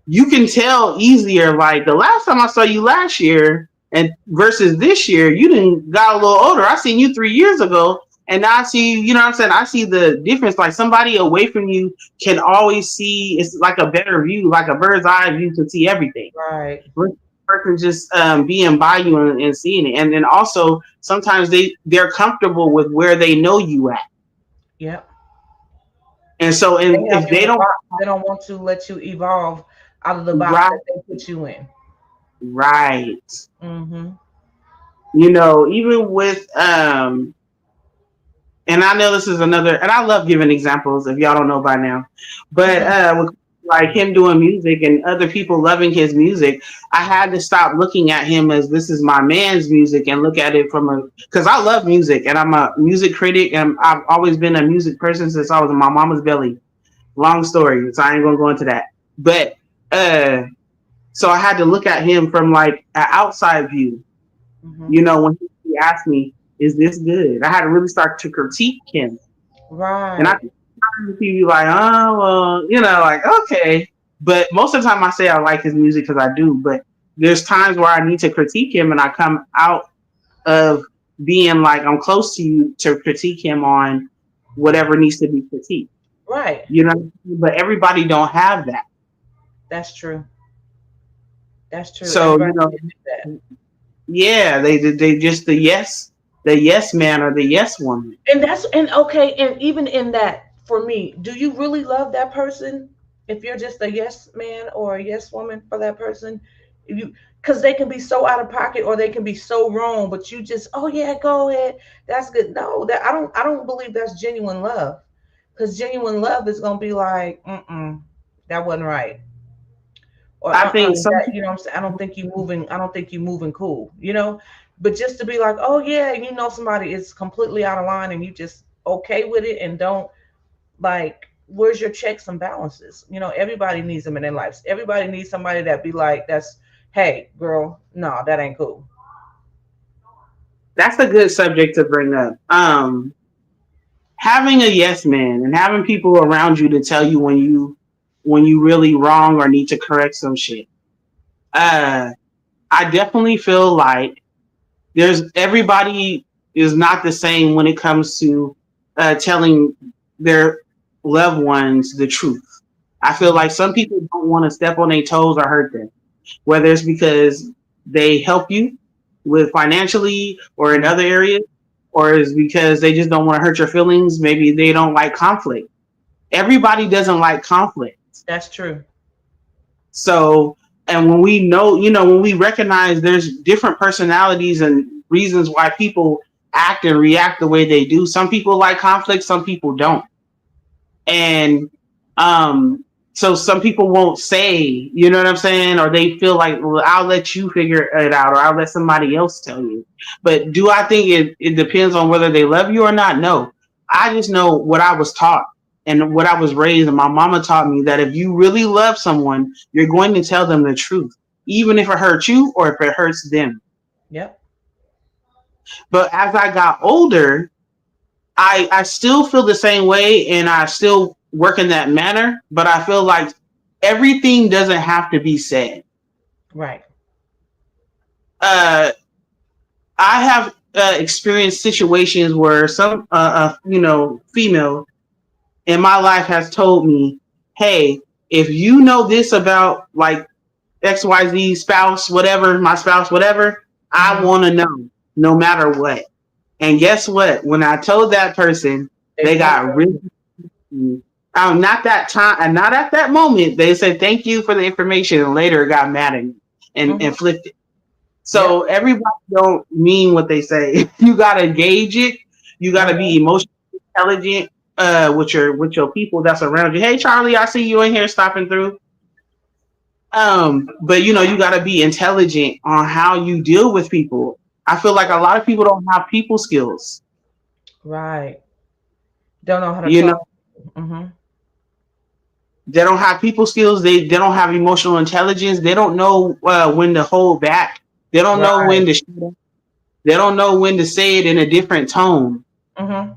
you can tell easier. Like the last time I saw you last year, and versus this year, you didn't got a little older. I seen you 3 years ago, and now I see you. You know what I'm saying? I see the difference. Like somebody away from you can always see. It's like a better view, like a bird's eye view to see everything Right. person just being by you and seeing it, and then also sometimes they're comfortable with where they know you at, Yep. and so They and have if you in they a don't box. They don't want to let you evolve out of the box right that they put you in. right Mm-hmm. even with and I know this is another, and I love giving examples if y'all don't know by now, but Mm-hmm. like him doing music and other people loving his music, I had to stop looking at him as this is my man's music and look at it from a, because I love music and I'm a music critic and I've always been a music person since I was in my mama's belly. Long story, so I ain't gonna go into that. But so I had to look at him from like an outside view. Mhm. You know, when he asked me, "Is this good?" I had to really start to critique him, and I Right. be like, "Oh, well, you know, like okay." But most of the time, I say I like his music because I do. But there's times where I need to critique him, and I come out of being like I'm close to you to critique him on whatever needs to be critiqued. Right. You know, but everybody don't have that. That's true. That's true. So you Everybody know, can do that. yeah, they just the yes man or the yes woman. And that's and okay, and even in that, for me, do you really love that person if you're just a yes man or a yes woman for that person? If you because they can be so out of pocket or they can be so wrong, but you just, oh yeah, go ahead. That's good. No, that I don't believe that's genuine love. Because genuine love is gonna be like, that wasn't right. Or I think some that, what I'm saying, I don't think you moving cool, but just to be like, oh yeah, somebody is completely out of line and you just okay with it and don't, like, where's your checks and balances? Everybody needs them in their lives. Everybody needs somebody that be like, that's, hey girl, no, that ain't cool. that's a good subject to bring up. Having a yes man and having people around you to tell you when you really wrong or need to correct some shit. Uh, I definitely feel like there's everybody is not the same when it comes to telling their loved ones the truth. I feel Mhm. like some people don't want to step on their toes or hurt them, whether it's because they help you with financially or in Mhm. other areas, or is because they just don't want to hurt your feelings. Maybe they don't like conflict. Everybody doesn't like conflict. That's true. So, and when we know, when we recognize there's different personalities and reasons why people act and react the way they do. Some people like conflict, some people don't. And um so some people won't say, you know what I'm saying, or they feel like, well, I'll let you figure it out or I'll let somebody else tell you. But do I think it depends on whether they love you or not? No. I just know what I was taught and what I was raised, and my mama taught me that if you really love someone, you're going to tell them the truth, even if it hurts you or if it hurts them. Yep. But as I got older, I still feel the same way and I still work in that manner, but I feel like everything doesn't have to be said. Right. Uh, I have experienced situations where some, female in my life has told me, hey, if you know this about like XYZ spouse, whatever, my spouse, whatever, I Hmm. want to know no matter what. And guess what? When I told that person, They they flipped got on really you. not that time and not at that moment. They said thank you for the information and later got mad at me Hmm. and flipped it. Yep. So everybody don't mean what they say. You gotta gauge it. You gotta Hmm. be emotionally intelligent with your people that's around you. Hey Charlie, I see you in here stopping through. But you gotta be intelligent on how you deal with people. I feel like a lot of people don't have people skills. Right. Don't know how to You know, talk. Hmm. they don't have people skills. They don't have emotional intelligence. They don't know when to hold back. They don't know Right. when to. They don't know when to say it in a different tone. Hmm.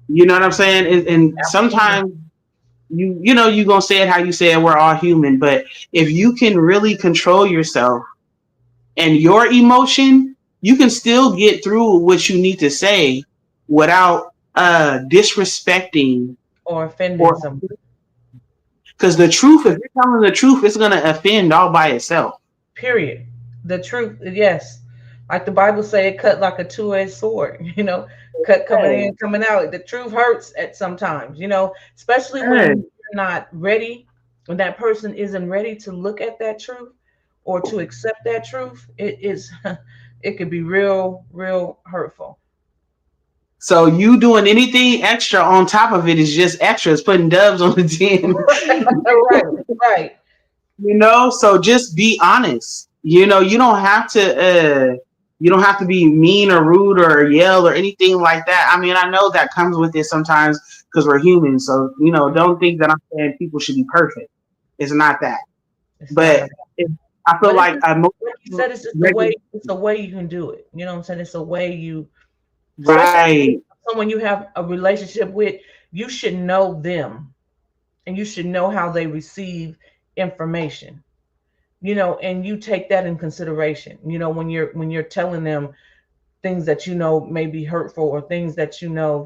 You know what I'm saying? And Absolutely. sometimes you gonna say it how you say it. We're all human, but if you can really control yourself and your emotion, you can still get through what you need to say without disrespecting Or offending or someone. because the truth, if you're telling the truth, it's gonna offend all by itself. Period. The truth, yes. Like the Bible say, it cut like a two-edged sword. Cut coming Hey, in, coming out. The truth hurts at sometimes. Especially when hey. you're not ready, when that person isn't ready to look at that truth or to accept that truth. It is, it could be real, real hurtful. So you doing anything extra on top of it is just extra. It's putting dubs on the 10. Right, right. So just be honest. You don't have to be mean or rude or yell or anything like that. I mean, I know that comes with it sometimes because we're human. So, don't think that I'm saying people should be perfect. It's not that. It's not But I feel but like like you said, it's just the way. It's the way you can do it. You know what I'm saying? It's a way you, especially right, someone you have a relationship with. You should know them, and you should know how they receive information. And you take that in consideration. When you're telling them things that may be hurtful, or things that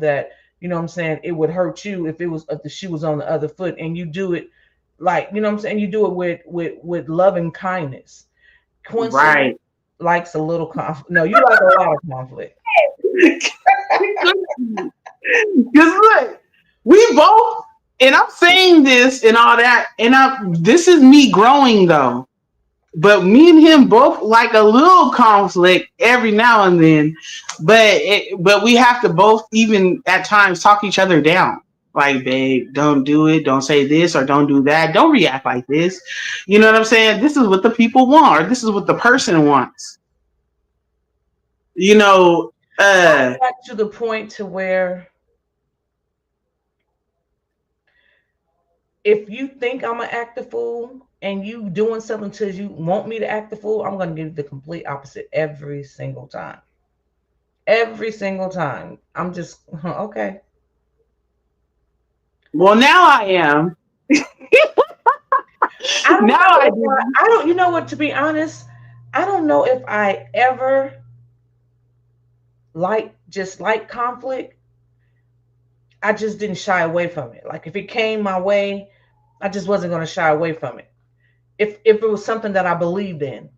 that what I'm saying, it would hurt you if the shoe was on the other foot, and you do it like, what I'm saying, you do it with love and kindness. Quincy right. likes a little conflict. No, you like a lot of conflict. Because look, we both, and I'm saying this and all that, and this is me growing though. But me and him both like a little conflict every now and then, but we have to both even at times talk each other down. Like, babe, don't do it. Don't say this or don't do that. Don't react like this. You know what I'm saying? This is what the people want, or this is what the person wants. Back to the point to where, if you think I'm gonna act the fool and you doing something because you want me to act the fool, I'm gonna give you the complete opposite every single time. Every single time. I'm just okay. Well, now I am. I don't. You know what? To be honest, I don't know if I ever like conflict. I just didn't shy away from it. Like, if it came my way, I just wasn't going to shy away from it. If it was something that I believed in,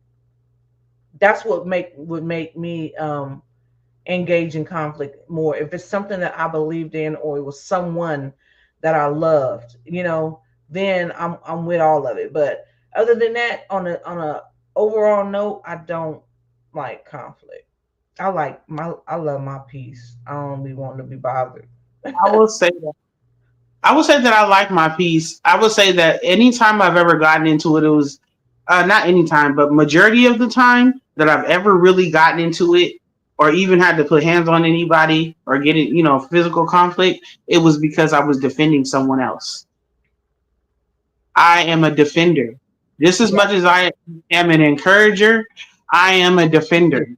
that's what would make me engage in conflict more. If it's something that I believed in, or it was someone that I loved, then I'm with all of it. But other than that, on a overall note, I don't like conflict. I love my peace. I don't be wanting to be bothered. I will say that. I would say that I like my peace. I would say that anytime I've ever gotten into it, it was not anytime, but majority of the time that I've ever really gotten into it, or even had to put hands on anybody or get it, physical conflict, it was because I was defending someone else. I am a defender. Just as much as I am an encourager, I am a defender.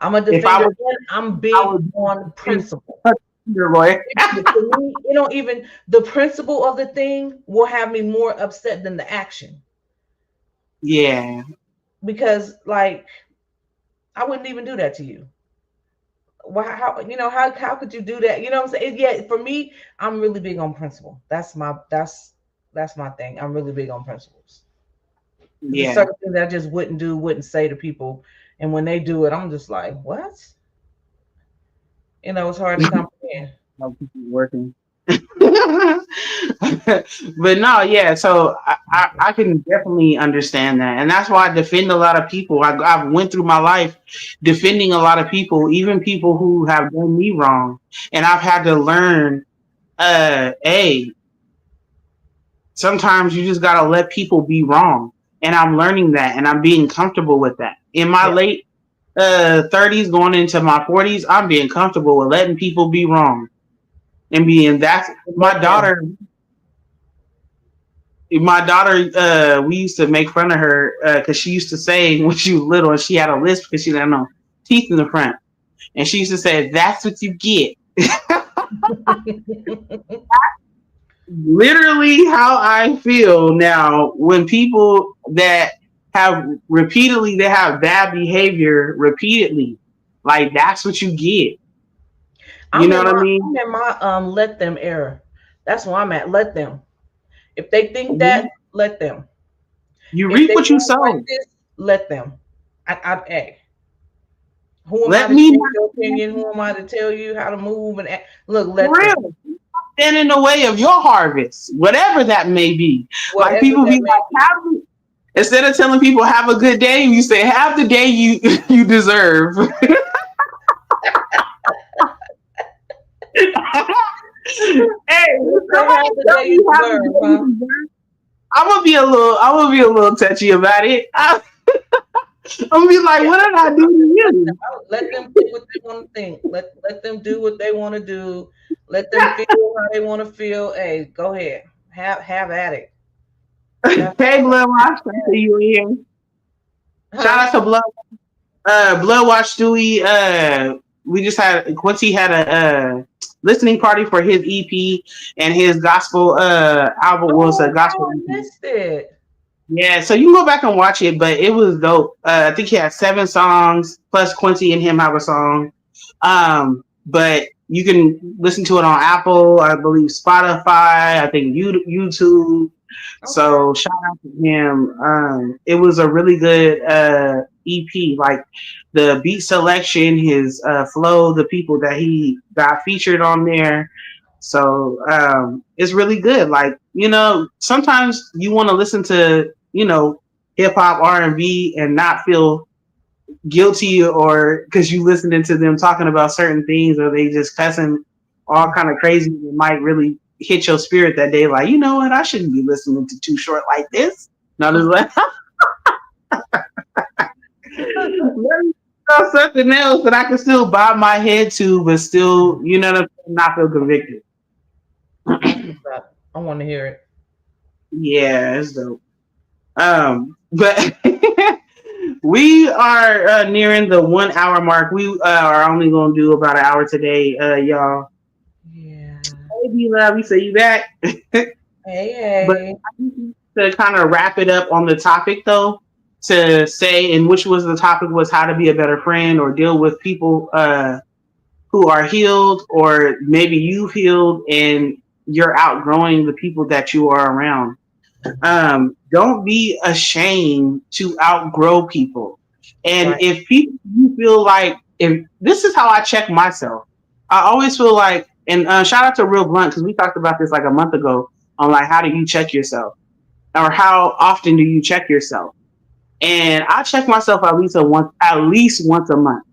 I'm a defender. I'm big on principle. Boy. For me, even the principle of the thing will have me more upset than the action. Yeah. Because, like, I wouldn't even do that to you. How could you do that? You know what I'm saying? Yeah, for me, I'm really big on principle. That's my thing. I'm really big on principles. Yeah. There's certain things that I just wouldn't say to people. And when they do it, I'm just like, what? It's hard to comprehend. Working. But no, yeah. So I can definitely understand that, and that's why I defend a lot of people. I've went through my life defending a lot of people, even people who have done me wrong, and I've had to learn. Sometimes you just gotta let people be wrong, and I'm learning that, and I'm being comfortable with that. In my late 30s, going into my 40s, I'm being comfortable with letting people be wrong. And that's my daughter. We used to make fun of her because she used to say when she was little and she had a lisp because she didn't have no teeth in the front. And she used to say, "That's what you get." Literally how I feel now when people that have bad behavior repeatedly. Like, that's what you get. You know what I mean? I'm in my let them era. That's where I'm at. Let them. If they think that, let them. You reap what you sow. Like this, let them. Who am I to take your opinion? Who am I to tell you how to move and act? Look, let them. Stand in the way of your harvest, whatever that may be. Whatever, like, people be like, instead of telling people have a good day, you say have the day you deserve. Hey, You say somebody have the tell day me you how to deserve, do huh? it. I'm gonna be a little touchy about it. I'm gonna be like, Yeah, what did I do to you? let them think what they want to think. Let them do what they want to do. Let them feel how they want to feel. Hey, go ahead. Have at it. Have Hey, Blood Wash, I see you in here. Shout huh? out to Blood Wash Stewie. We just had Quincy had a listening party for his EP and his gospel album was a Oh gospel wow, I EP. missed it. Yeah, so you can go back and watch it, but it was dope. I think he had 7 songs plus Quincy and him have a song. But you can listen to it on Apple, I believe Spotify, I think YouTube. Okay. So shout out to him. It was a really good EP. Like the beat selection, his flow, the people that he got featured on there. So it's really good. Like sometimes you want to listen to hip hop R&B and not feel guilty or because you listening to them talking about certain things or they just cussing all kind of crazy. It might really hit your spirit that day. Like, you know what? I shouldn't be listening to Too Short like this. Now this like let me know something else that I can still bob my head to, but still, what I'm saying, not feel convicted. That's what's up. I want to hear it. Yeah, it's dope. But we are nearing the 1 hour mark. We are only gonna do about an hour today, y'all. Yeah. Hey, B-Love, we say you back. Hey, But hey. I think to kind of wrap it up on the topic, though, to say, and which was the topic was how to be a better friend or deal with people who are healed, or maybe you've healed and you're outgrowing the people that you are around. Don't be ashamed to outgrow people. And Right. if people you feel like if this is how I check myself, I always feel like, and shout out to Real Blunt because we talked about this like a month ago on like how do you check yourself or how often do you check yourself? And I check myself at least once a month.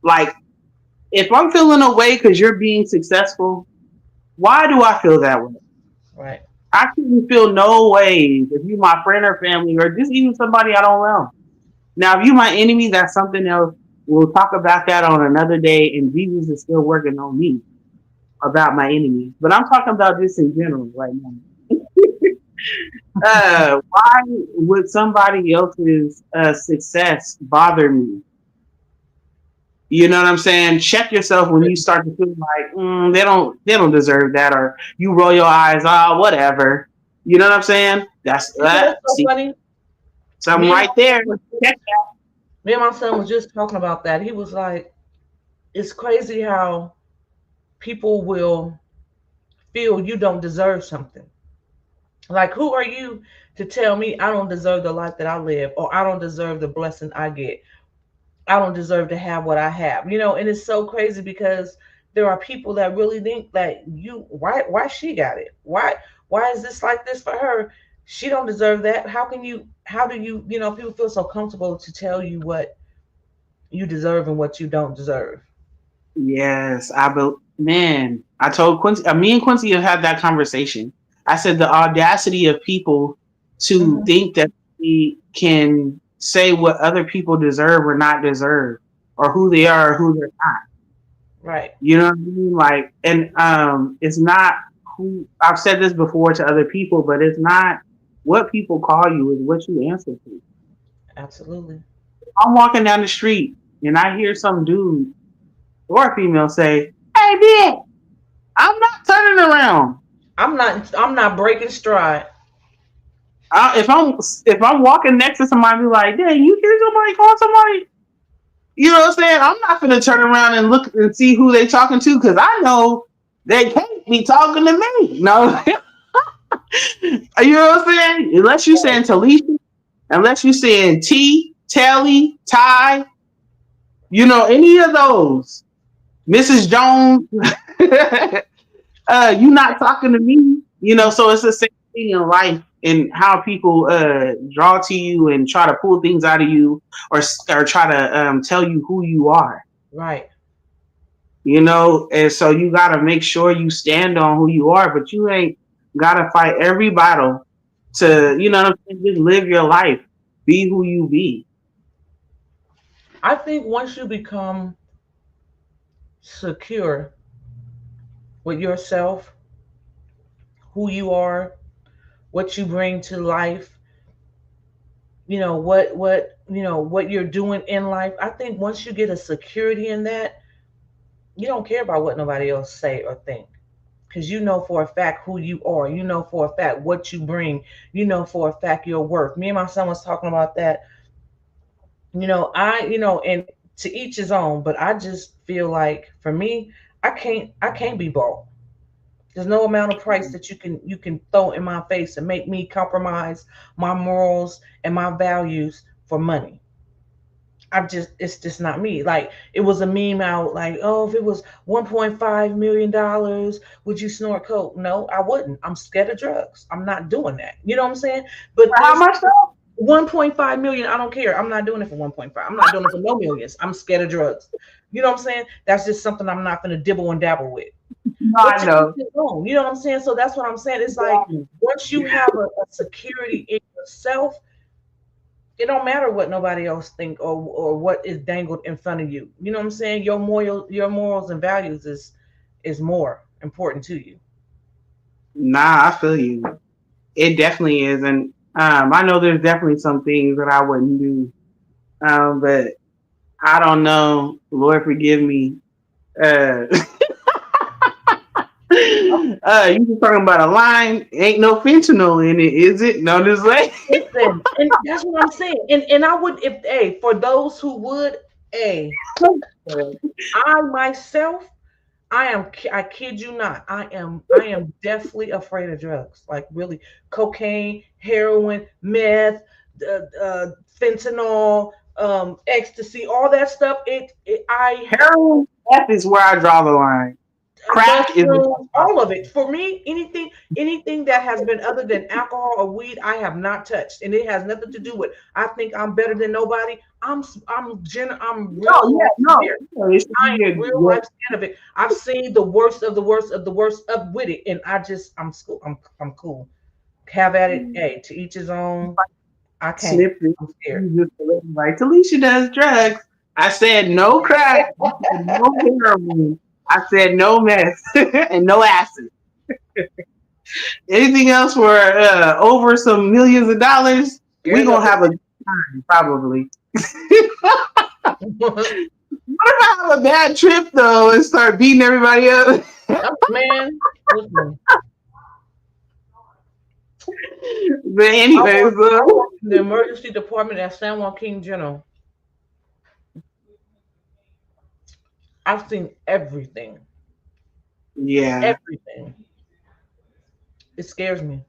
Like if I'm feeling away because you're being successful, why do I feel that way? Right. I couldn't feel no ways if you my friend or family or just even somebody I don't know. Now, if you my enemy, that's something else. We'll talk about that on another day. And Jesus is still working on me about my enemies. But I'm talking about this in general right now. Why would somebody else's success bother me? You know what I'm saying? Check yourself when you start to feel like they don't deserve that, or you roll your eyes, whatever. You know what I'm saying? That's You know that. what's so See funny? something Me and my right there. Check me and my son was just talking about that. He was like, "It's crazy how people will feel you don't deserve something. Like, who are you to tell me I don't deserve the life that I live, or I don't deserve the blessing I get? I don't deserve to have what I have." And it's so crazy because there are people that really think that why she got it? Why is this like this for her? She don't deserve that. How do people feel so comfortable to tell you what you deserve and what you don't deserve? Yes, man. I told Quincy. Me and Quincy have had that conversation. I said the audacity of people to Hmm. think that we can say what other people deserve or not deserve, or who they are or who they're not. Right. You know what I mean? Like, and it's not who I've said this before to other people, but it's not what people call you; is what you answer to. Absolutely. I'm walking down the street and I hear some dude or a female say, "Hey, bitch." I'm not turning around. I'm not breaking stride. If I'm walking next to somebody, be like, "Dang, you hear somebody call somebody?" You know what I'm saying? I'm not gonna turn around and look and see who they talking to because I know they can't be talking to me. No, you know what I'm saying? Unless you saying Talisha, unless you saying T, Telly, Ty, any of those, Mrs. Jones. You not talking to me, so it's the same thing in life and how people draw to you and try to pull things out of you or try to tell you who you are. Right. you know, and so you gotta make sure you stand on who you are, but you ain't gotta fight every battle to, you know what I'm saying, just live your life. Be who you be. I think once you become secure with yourself, who you are, what you bring to life, what you're doing in life. I think once you get a security in that, you don't care about what nobody else say or think. Because you know for a fact who you are. You know for a fact what you bring. You know for a fact your worth. Me and my son was talking about that. And to each his own, but I just feel like for me, I can't be bought. There's no amount of price that you can throw in my face and make me compromise my morals and my values for money. It's just not me. Like it was a meme out like, oh, if it was $1.5 million, would you snort coke? No, I wouldn't. I'm scared of drugs. I'm not doing that. You know what I'm saying? But How there's much though? 1.5 million. I don't care. I'm not doing it for 1.5. I'm not doing it for no millions. I'm scared of drugs. You know what I'm saying? That's just something I'm not going to dibble and dabble with. No, But I to each know. his own. You know what I'm saying? So that's what I'm saying. It's like once you have a security in yourself, it don't matter what nobody else think or what is dangled in front of you. You know what I'm saying? Your morals and values is more important to you. Nah, I feel you. It definitely is, and I know there's definitely some things that I wouldn't do, but I don't know. Lord forgive me. Uh, you just talking about a line? Ain't no fentanyl in it, is it? No, this way. Listen, and that's what I'm saying. And I would if for those who would, a I myself, I kid you not, I am definitely afraid of drugs. Like really, cocaine, heroin, meth, fentanyl, ecstasy, all that stuff. Heroin, F is where I draw the line. Crack is Mushrooms, all of it. For me, anything that has been other than alcohol or weed, I have not touched, and it has nothing to do with. I think I'm better than nobody. I'm no, real yeah, no, scared. no, it's I am weird. real life scared of it. I've seen the worst of the worst of the worst up with it, and I'm school. I'm cool. Have at it. Hey, to each his own. I can't. Snip it. I'm scared. You just like Talisha does drugs. I said no crack. I said no heroin. I said no meth and no acid. Anything else for over some millions of dollars, we Scared gonna of have a good time probably. What if I have a bad trip though and start beating everybody up? Man, listen. But I anyways, work, I work in the emergency department at San Joaquin General. I've seen everything. yeah, Everything. It scares me.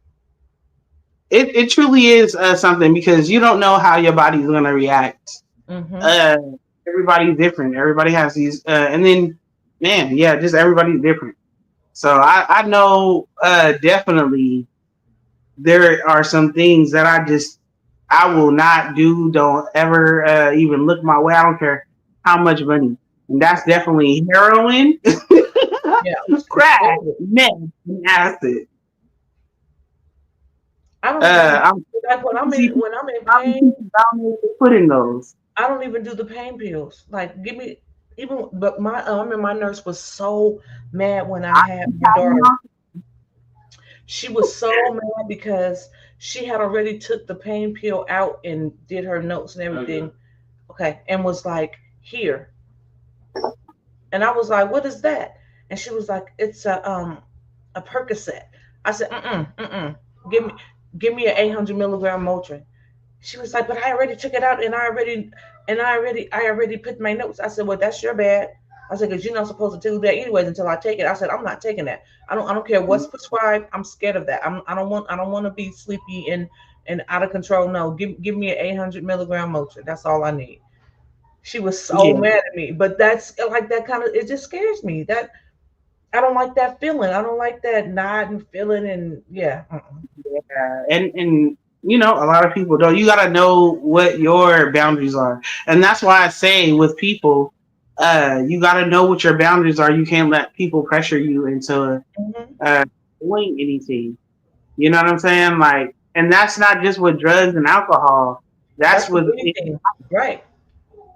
it truly is something because you don't know how your body's gonna react. Hmm. Uh, everybody's different. Everybody has these, and then man, yeah, just everybody's different. So I know definitely there are some things that I will not do. Don't ever even look my way. I don't care how much money. And that's definitely heroin, Yeah, it's crack, scary. meth, and acid. I don't even I'm like when I'm in people, when I'm in how many pain. people down there to put in those? I don't even do the pain pills. Like, give me even. But my nurse was so mad when I I had can my tell you daughter. She was so mad because she had already took the pain pill out and did her notes and everything. Okay, and was like, here. And I was like, what is that? And she was like, it's a Percocet. I said, mm-mm. Give me give me an 800 milligram Motrin. She was like, but I already took it out and I already put my notes. I said, well, that's your bad. I said, because you're not supposed to do that anyways until I take it. I said, I'm not taking that. I don't care what's prescribed. I'm scared of that. I don't want to be sleepy and out of control. No, give me an 800 milligram Motrin. That's all I need. She was so yeah, mad at me, but that's like that kind of it just scares me. That I don't like that feeling. I don't like that nodding feeling, and yeah, yeah, and you know a lot of people don't. You got to know what your boundaries are, and that's why I say with people. You got to know what your boundaries are. You can't let people pressure you into Mhm. doing anything. You know what I'm saying? Like, and that's not just with drugs and alcohol. That's That's with with, anything. Right.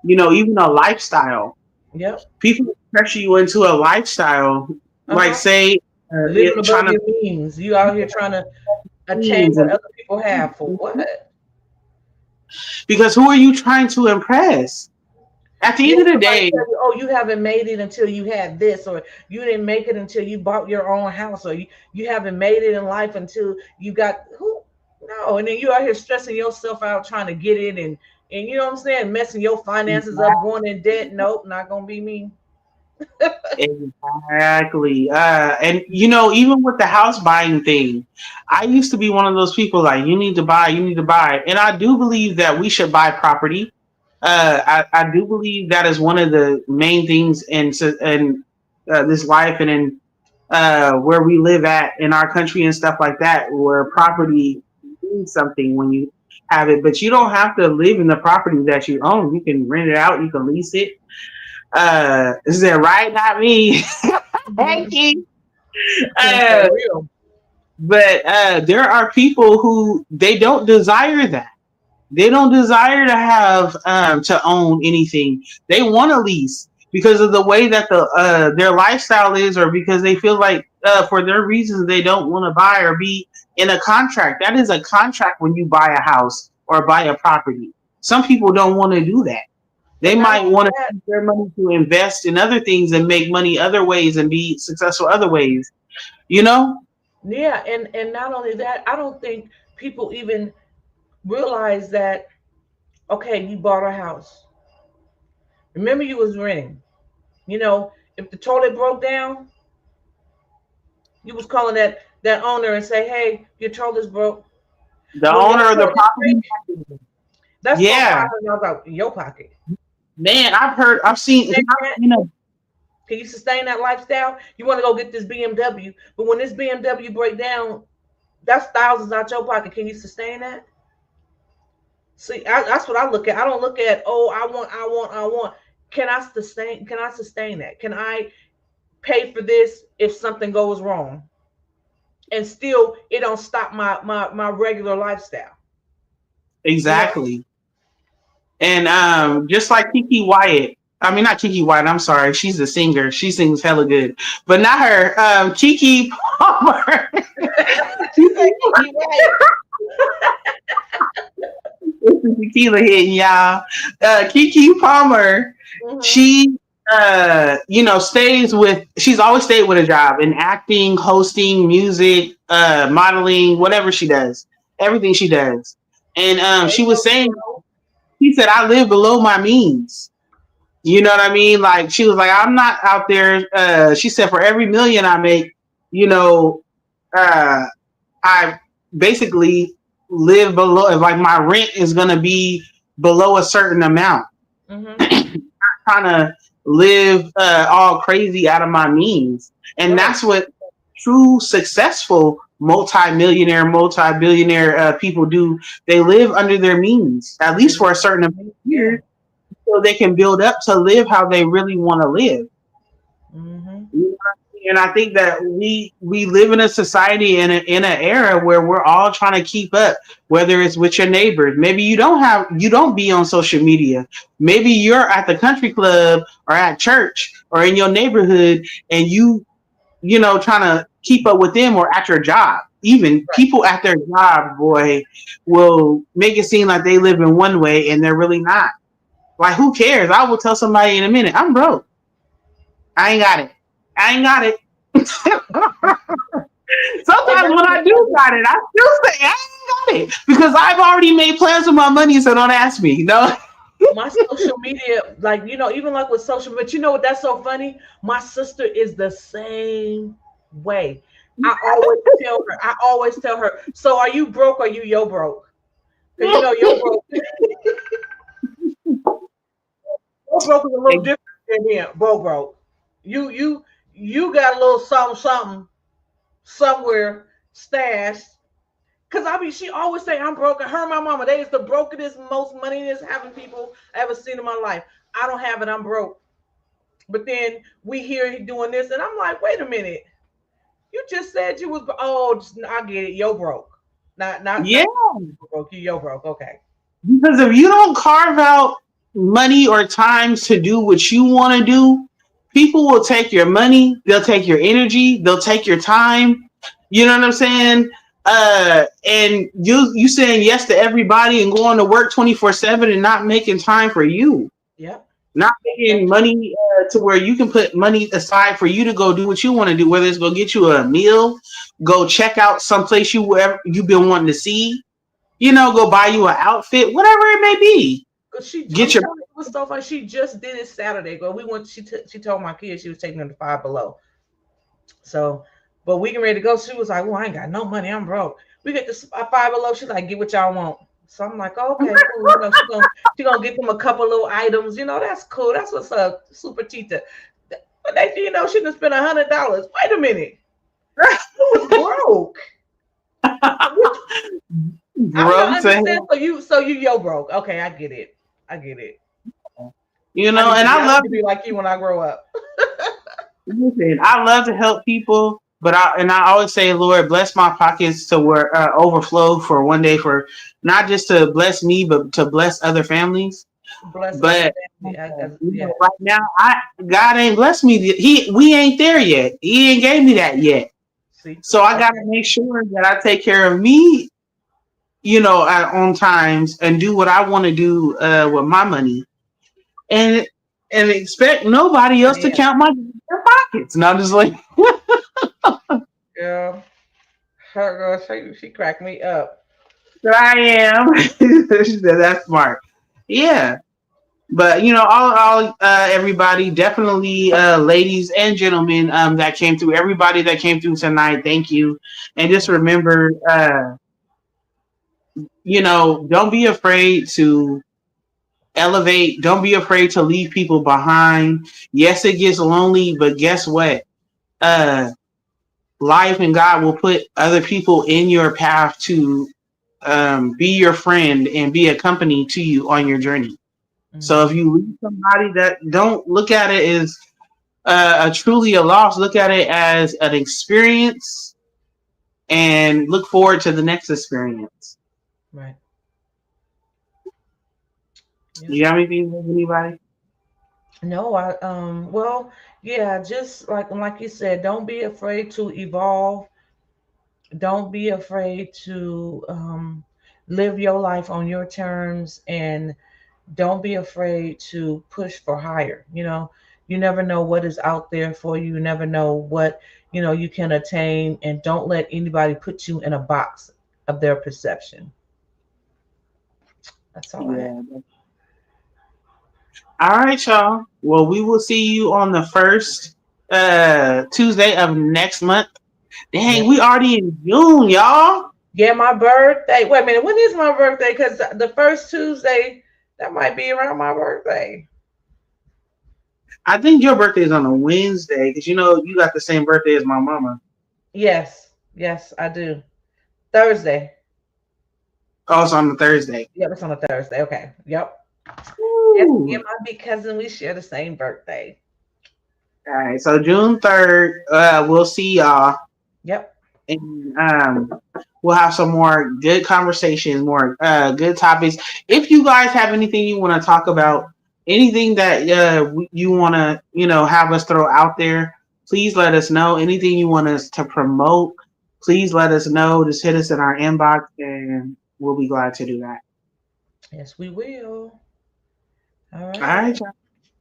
even a lifestyle. Yep. People pressure you into a lifestyle, like Uh-huh. say, Living trying above to your means. You out here trying to attain things what and other people have for what? because who are you trying to impress? At the Yeah, end of the somebody day, tell you, oh, you haven't made it until you had this, or you didn't make it until you bought your own house, or you haven't made it in life until you got who no, and then you out here stressing yourself out trying to get it and you know what I'm saying, messing your finances up, going in debt. Nope, not gonna be me. exactly. And even with the house buying thing, I used to be one of those people like, you need to buy. And I do believe that we should buy property. I do believe that is one of the main things in this life and in where we live at in our country and stuff like that, where property means something when you have it. But you don't have to live in the property that you own. You can rent it out, you can lease it. Is that right? Not me. Thank Mhm. you. For Uh, real. but there are people who they don't desire that. They don't desire to have to own anything. They want to lease because of the way that their lifestyle is, or because they feel like for their reasons they don't want to buy or be in a contract. That is a contract when you buy a house or buy a property. Some people don't want to do that. They And not might only want to that, use their money to invest in other things and make money other ways and be successful other ways. You know? yeah, and not only that, I don't think people even realize that okay, you bought a house. Remember you was renting. You know, if the toilet broke down, you was calling that owner and say, "Hey, your toilet's broke." The When your owner of the toilet's property. breaking, that's Yeah. $4,500 out in your pocket. Man, I've You seen, sustain that? you know, Can you sustain that lifestyle? You want to go get this BMW, but when this BMW break down, that's thousands out your pocket. Can you sustain that? See, that's what I look at. I don't look at, oh, I want. Can I sustain? Can I sustain that? Can I pay for this if something goes wrong, and still it don't stop my regular lifestyle? You know, exactly. And just like Kiki Wyatt, I mean not Kiki Wyatt, I'm sorry, she's a singer. She sings hella good. But not her. Kiki Palmer. she said, "Kiki, right?" It's the tequila hitting y'all. Kiki Palmer, Hmm. she she's always stayed with a job in acting, hosting, music, modeling, whatever she does. Everything she does. And Hey, she was yo, saying, girl. she said, I live below my means. You know what I mean? Like she was like, I'm not out there. She said, for every million I make, you know, uh, I basically live below. Like my rent is gonna be below a certain amount. Hmm. Trying to live all crazy out of my means, and Right. that's what true successful multi-billionaire people do. They live under their means, at They least for live a certain amount of yeah. years, so they can build up to live how they really want to live. Hmm. You know what I mean? And I think that we live in a society in an era where we're all trying to keep up, whether it's with your neighbors. Maybe you don't be on social media. Maybe you're at the country club or at church or in your neighborhood, and trying to keep up with them, or at your job. Even Right. people at their job, boy, will make it seem like they live in one way and they're really not. Like, who cares? I will tell somebody in a minute, I'm broke. I ain't got it. I ain't got it. And Sometimes not when only I do got it, I still say I ain't got it because I've already made plans with my money, so don't ask me. my social media, like even like with social, but you know what? That's so funny. My sister is the same way. I always tell her. So are you broke or you yo broke? Because yo broke, yo broke is a little different than being broke. You got a little something something somewhere stashed. Cause I mean, she always say I'm broke. Her and my mama, they is the brokest, most moneyest having people I ever seen in my life. I don't have it. I'm broke. But then we hear he doing this, and I'm like, wait a minute. You just said you was I get it. Yo broke. Not Yeah, broke. Yo broke. Okay. because if you don't carve out money or time to do what you want to do, people will take your money, they'll take your energy, they'll take your time. You know what I'm saying? And you saying yes to everybody and going to work 24/7 and not making time for you. Yep. Not making money to where you can put money aside for you to go do what you want to do, whether it's go get you a meal, go check out someplace you've been wanting to see, go buy you an outfit, whatever it may be. Cause she Get your it was so funny. She just did it Saturday. But we went. She told my kids she was taking them to Five Below. So, but we getting ready to go. She was like, "Well, I ain't got no money. I'm broke." We get to Five Below. She's like, "Get what y'all want." So I'm like, "Okay, cool." She gonna get them a couple little items. That's cool. That's what's up, Super Tita. But they, she done spent $100. Wait a minute. Who was broke? broke. So you yo broke. Okay, I get it. And I love to be like you when I grow up. Listen, I love to help people, but I always say, Lord, bless my pockets to overflow for one day, for not just to bless me, but to bless other families. Right now, God ain't blessed me. We ain't there yet. He ain't gave me that yet. So I got to make sure that I take care of me, on times, and do what I want to do with my money, and expect nobody else to count my pockets. And I'm just like, yeah, her girl, she cracked me up. I am. That's smart. Yeah. But all everybody, definitely ladies and gentlemen that came through, everybody that came through tonight, thank you. And just remember, don't be afraid to elevate. Don't be afraid to leave people behind. Yes, it gets lonely, but guess what? Life and God will put other people in your path to be your friend and be a company to you on your journey. Mm-hmm. So if you lose somebody, that don't look at it as truly a loss. Look at it as an experience and look forward to the next experience. Right. You got anything with anybody? No, well, yeah, just like you said, don't be afraid to evolve. Don't be afraid to live your life on your terms, and don't be afraid to push for higher. You never know what is out there for you. You never know what, you can attain, and don't let anybody put you in a box of their perception. That's all I have. All right, y'all. Well, we will see you on the first Tuesday of next month. Dang, we already in June, y'all. Yeah, my birthday. Wait a minute. When is my birthday? Because the first Tuesday, that might be around my birthday. I think your birthday is on a Wednesday because, you got the same birthday as my mama. Yes, I do. Thursday. Oh, it's on the Thursday. Yep, it's on a Thursday. Okay. Yep. Yes, me and my big cousin, we share the same birthday. All right, so June 3rd, we'll see y'all. Yep. And we'll have some more good conversations, more good topics. If you guys have anything you want to talk about, anything that you want to, have us throw out there, please let us know. Anything you want us to promote, please let us know. Just hit us in our inbox, and we'll be glad to do that. Yes, we will. All right.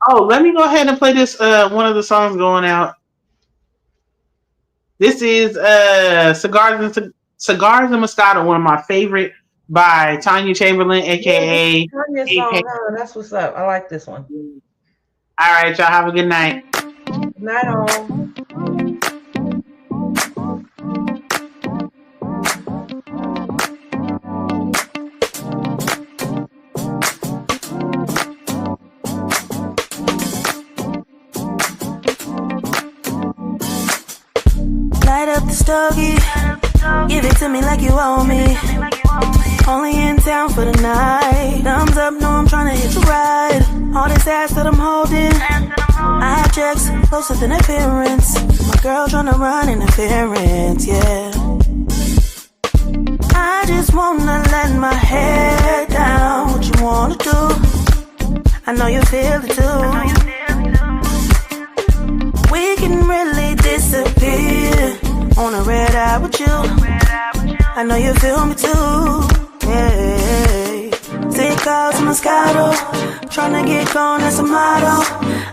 Oh, let me go ahead and play this one of the songs going out. This is Cigars and Moscato, one of my favorite, by Tanya Chamberlain, aka Tanya song. That's what's up. I like this one. All right, y'all have a good night. Good night, all. Light up the stogie, give it to me like you owe me. Only in town for the night. Thumbs up, no, I'm trying to hit the ride. All this ass that I'm holding, I have checks closer than appearance. My girl tryna run interference, yeah. I just wanna let my hair down. What you wanna do? I know you feel it too. We can really disappear on a red eye with you. I know you feel me too. Yeah. Take calls Moscato, tryna get gone as a model.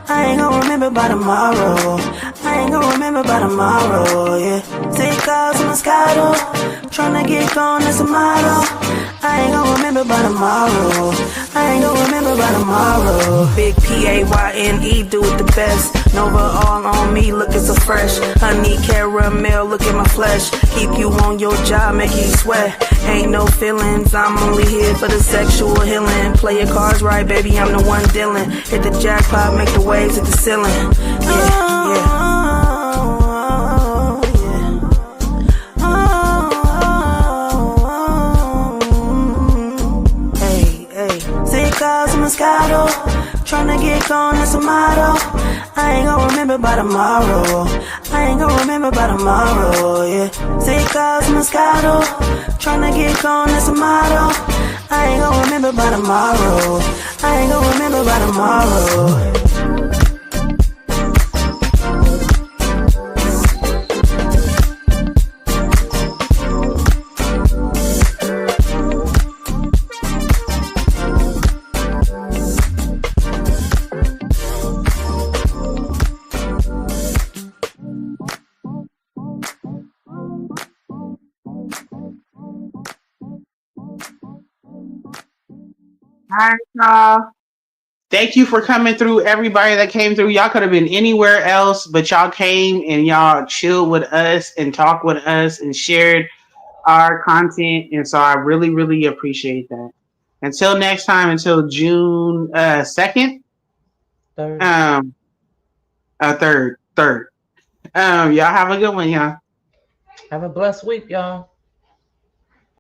I ain't gonna remember by tomorrow. I ain't gonna remember by tomorrow, yeah. Take calls Moscato, tryna get gone as a model. I ain't gonna remember by tomorrow. I ain't gonna remember by tomorrow. Big P-A-Y-N-E, do it the best. Nova all on me, looking so fresh. Honey caramel, look at my flesh. Keep you on your job, make you sweat. Ain't no feelings, I'm only here for the sexual healing. Play your cards right, baby, I'm the one dealing. Hit the jackpot, make the waves hit the ceiling. Yeah, yeah. Moscato, tryna get gone as a model. I ain't gonna remember by tomorrow. I ain't gonna remember by tomorrow, yeah. Take calls Moscato, tryna get gone as a model. I ain't gonna remember by tomorrow. I ain't gonna remember by tomorrow. All right, y'all. Thank you for coming through. Everybody that came through, y'all could have been anywhere else, but y'all came and y'all chilled with us and talked with us and shared our content. And so I really, really appreciate that. Until next time, until June 2nd. Third. Third. Y'all have a good one, y'all. Have a blessed week, y'all.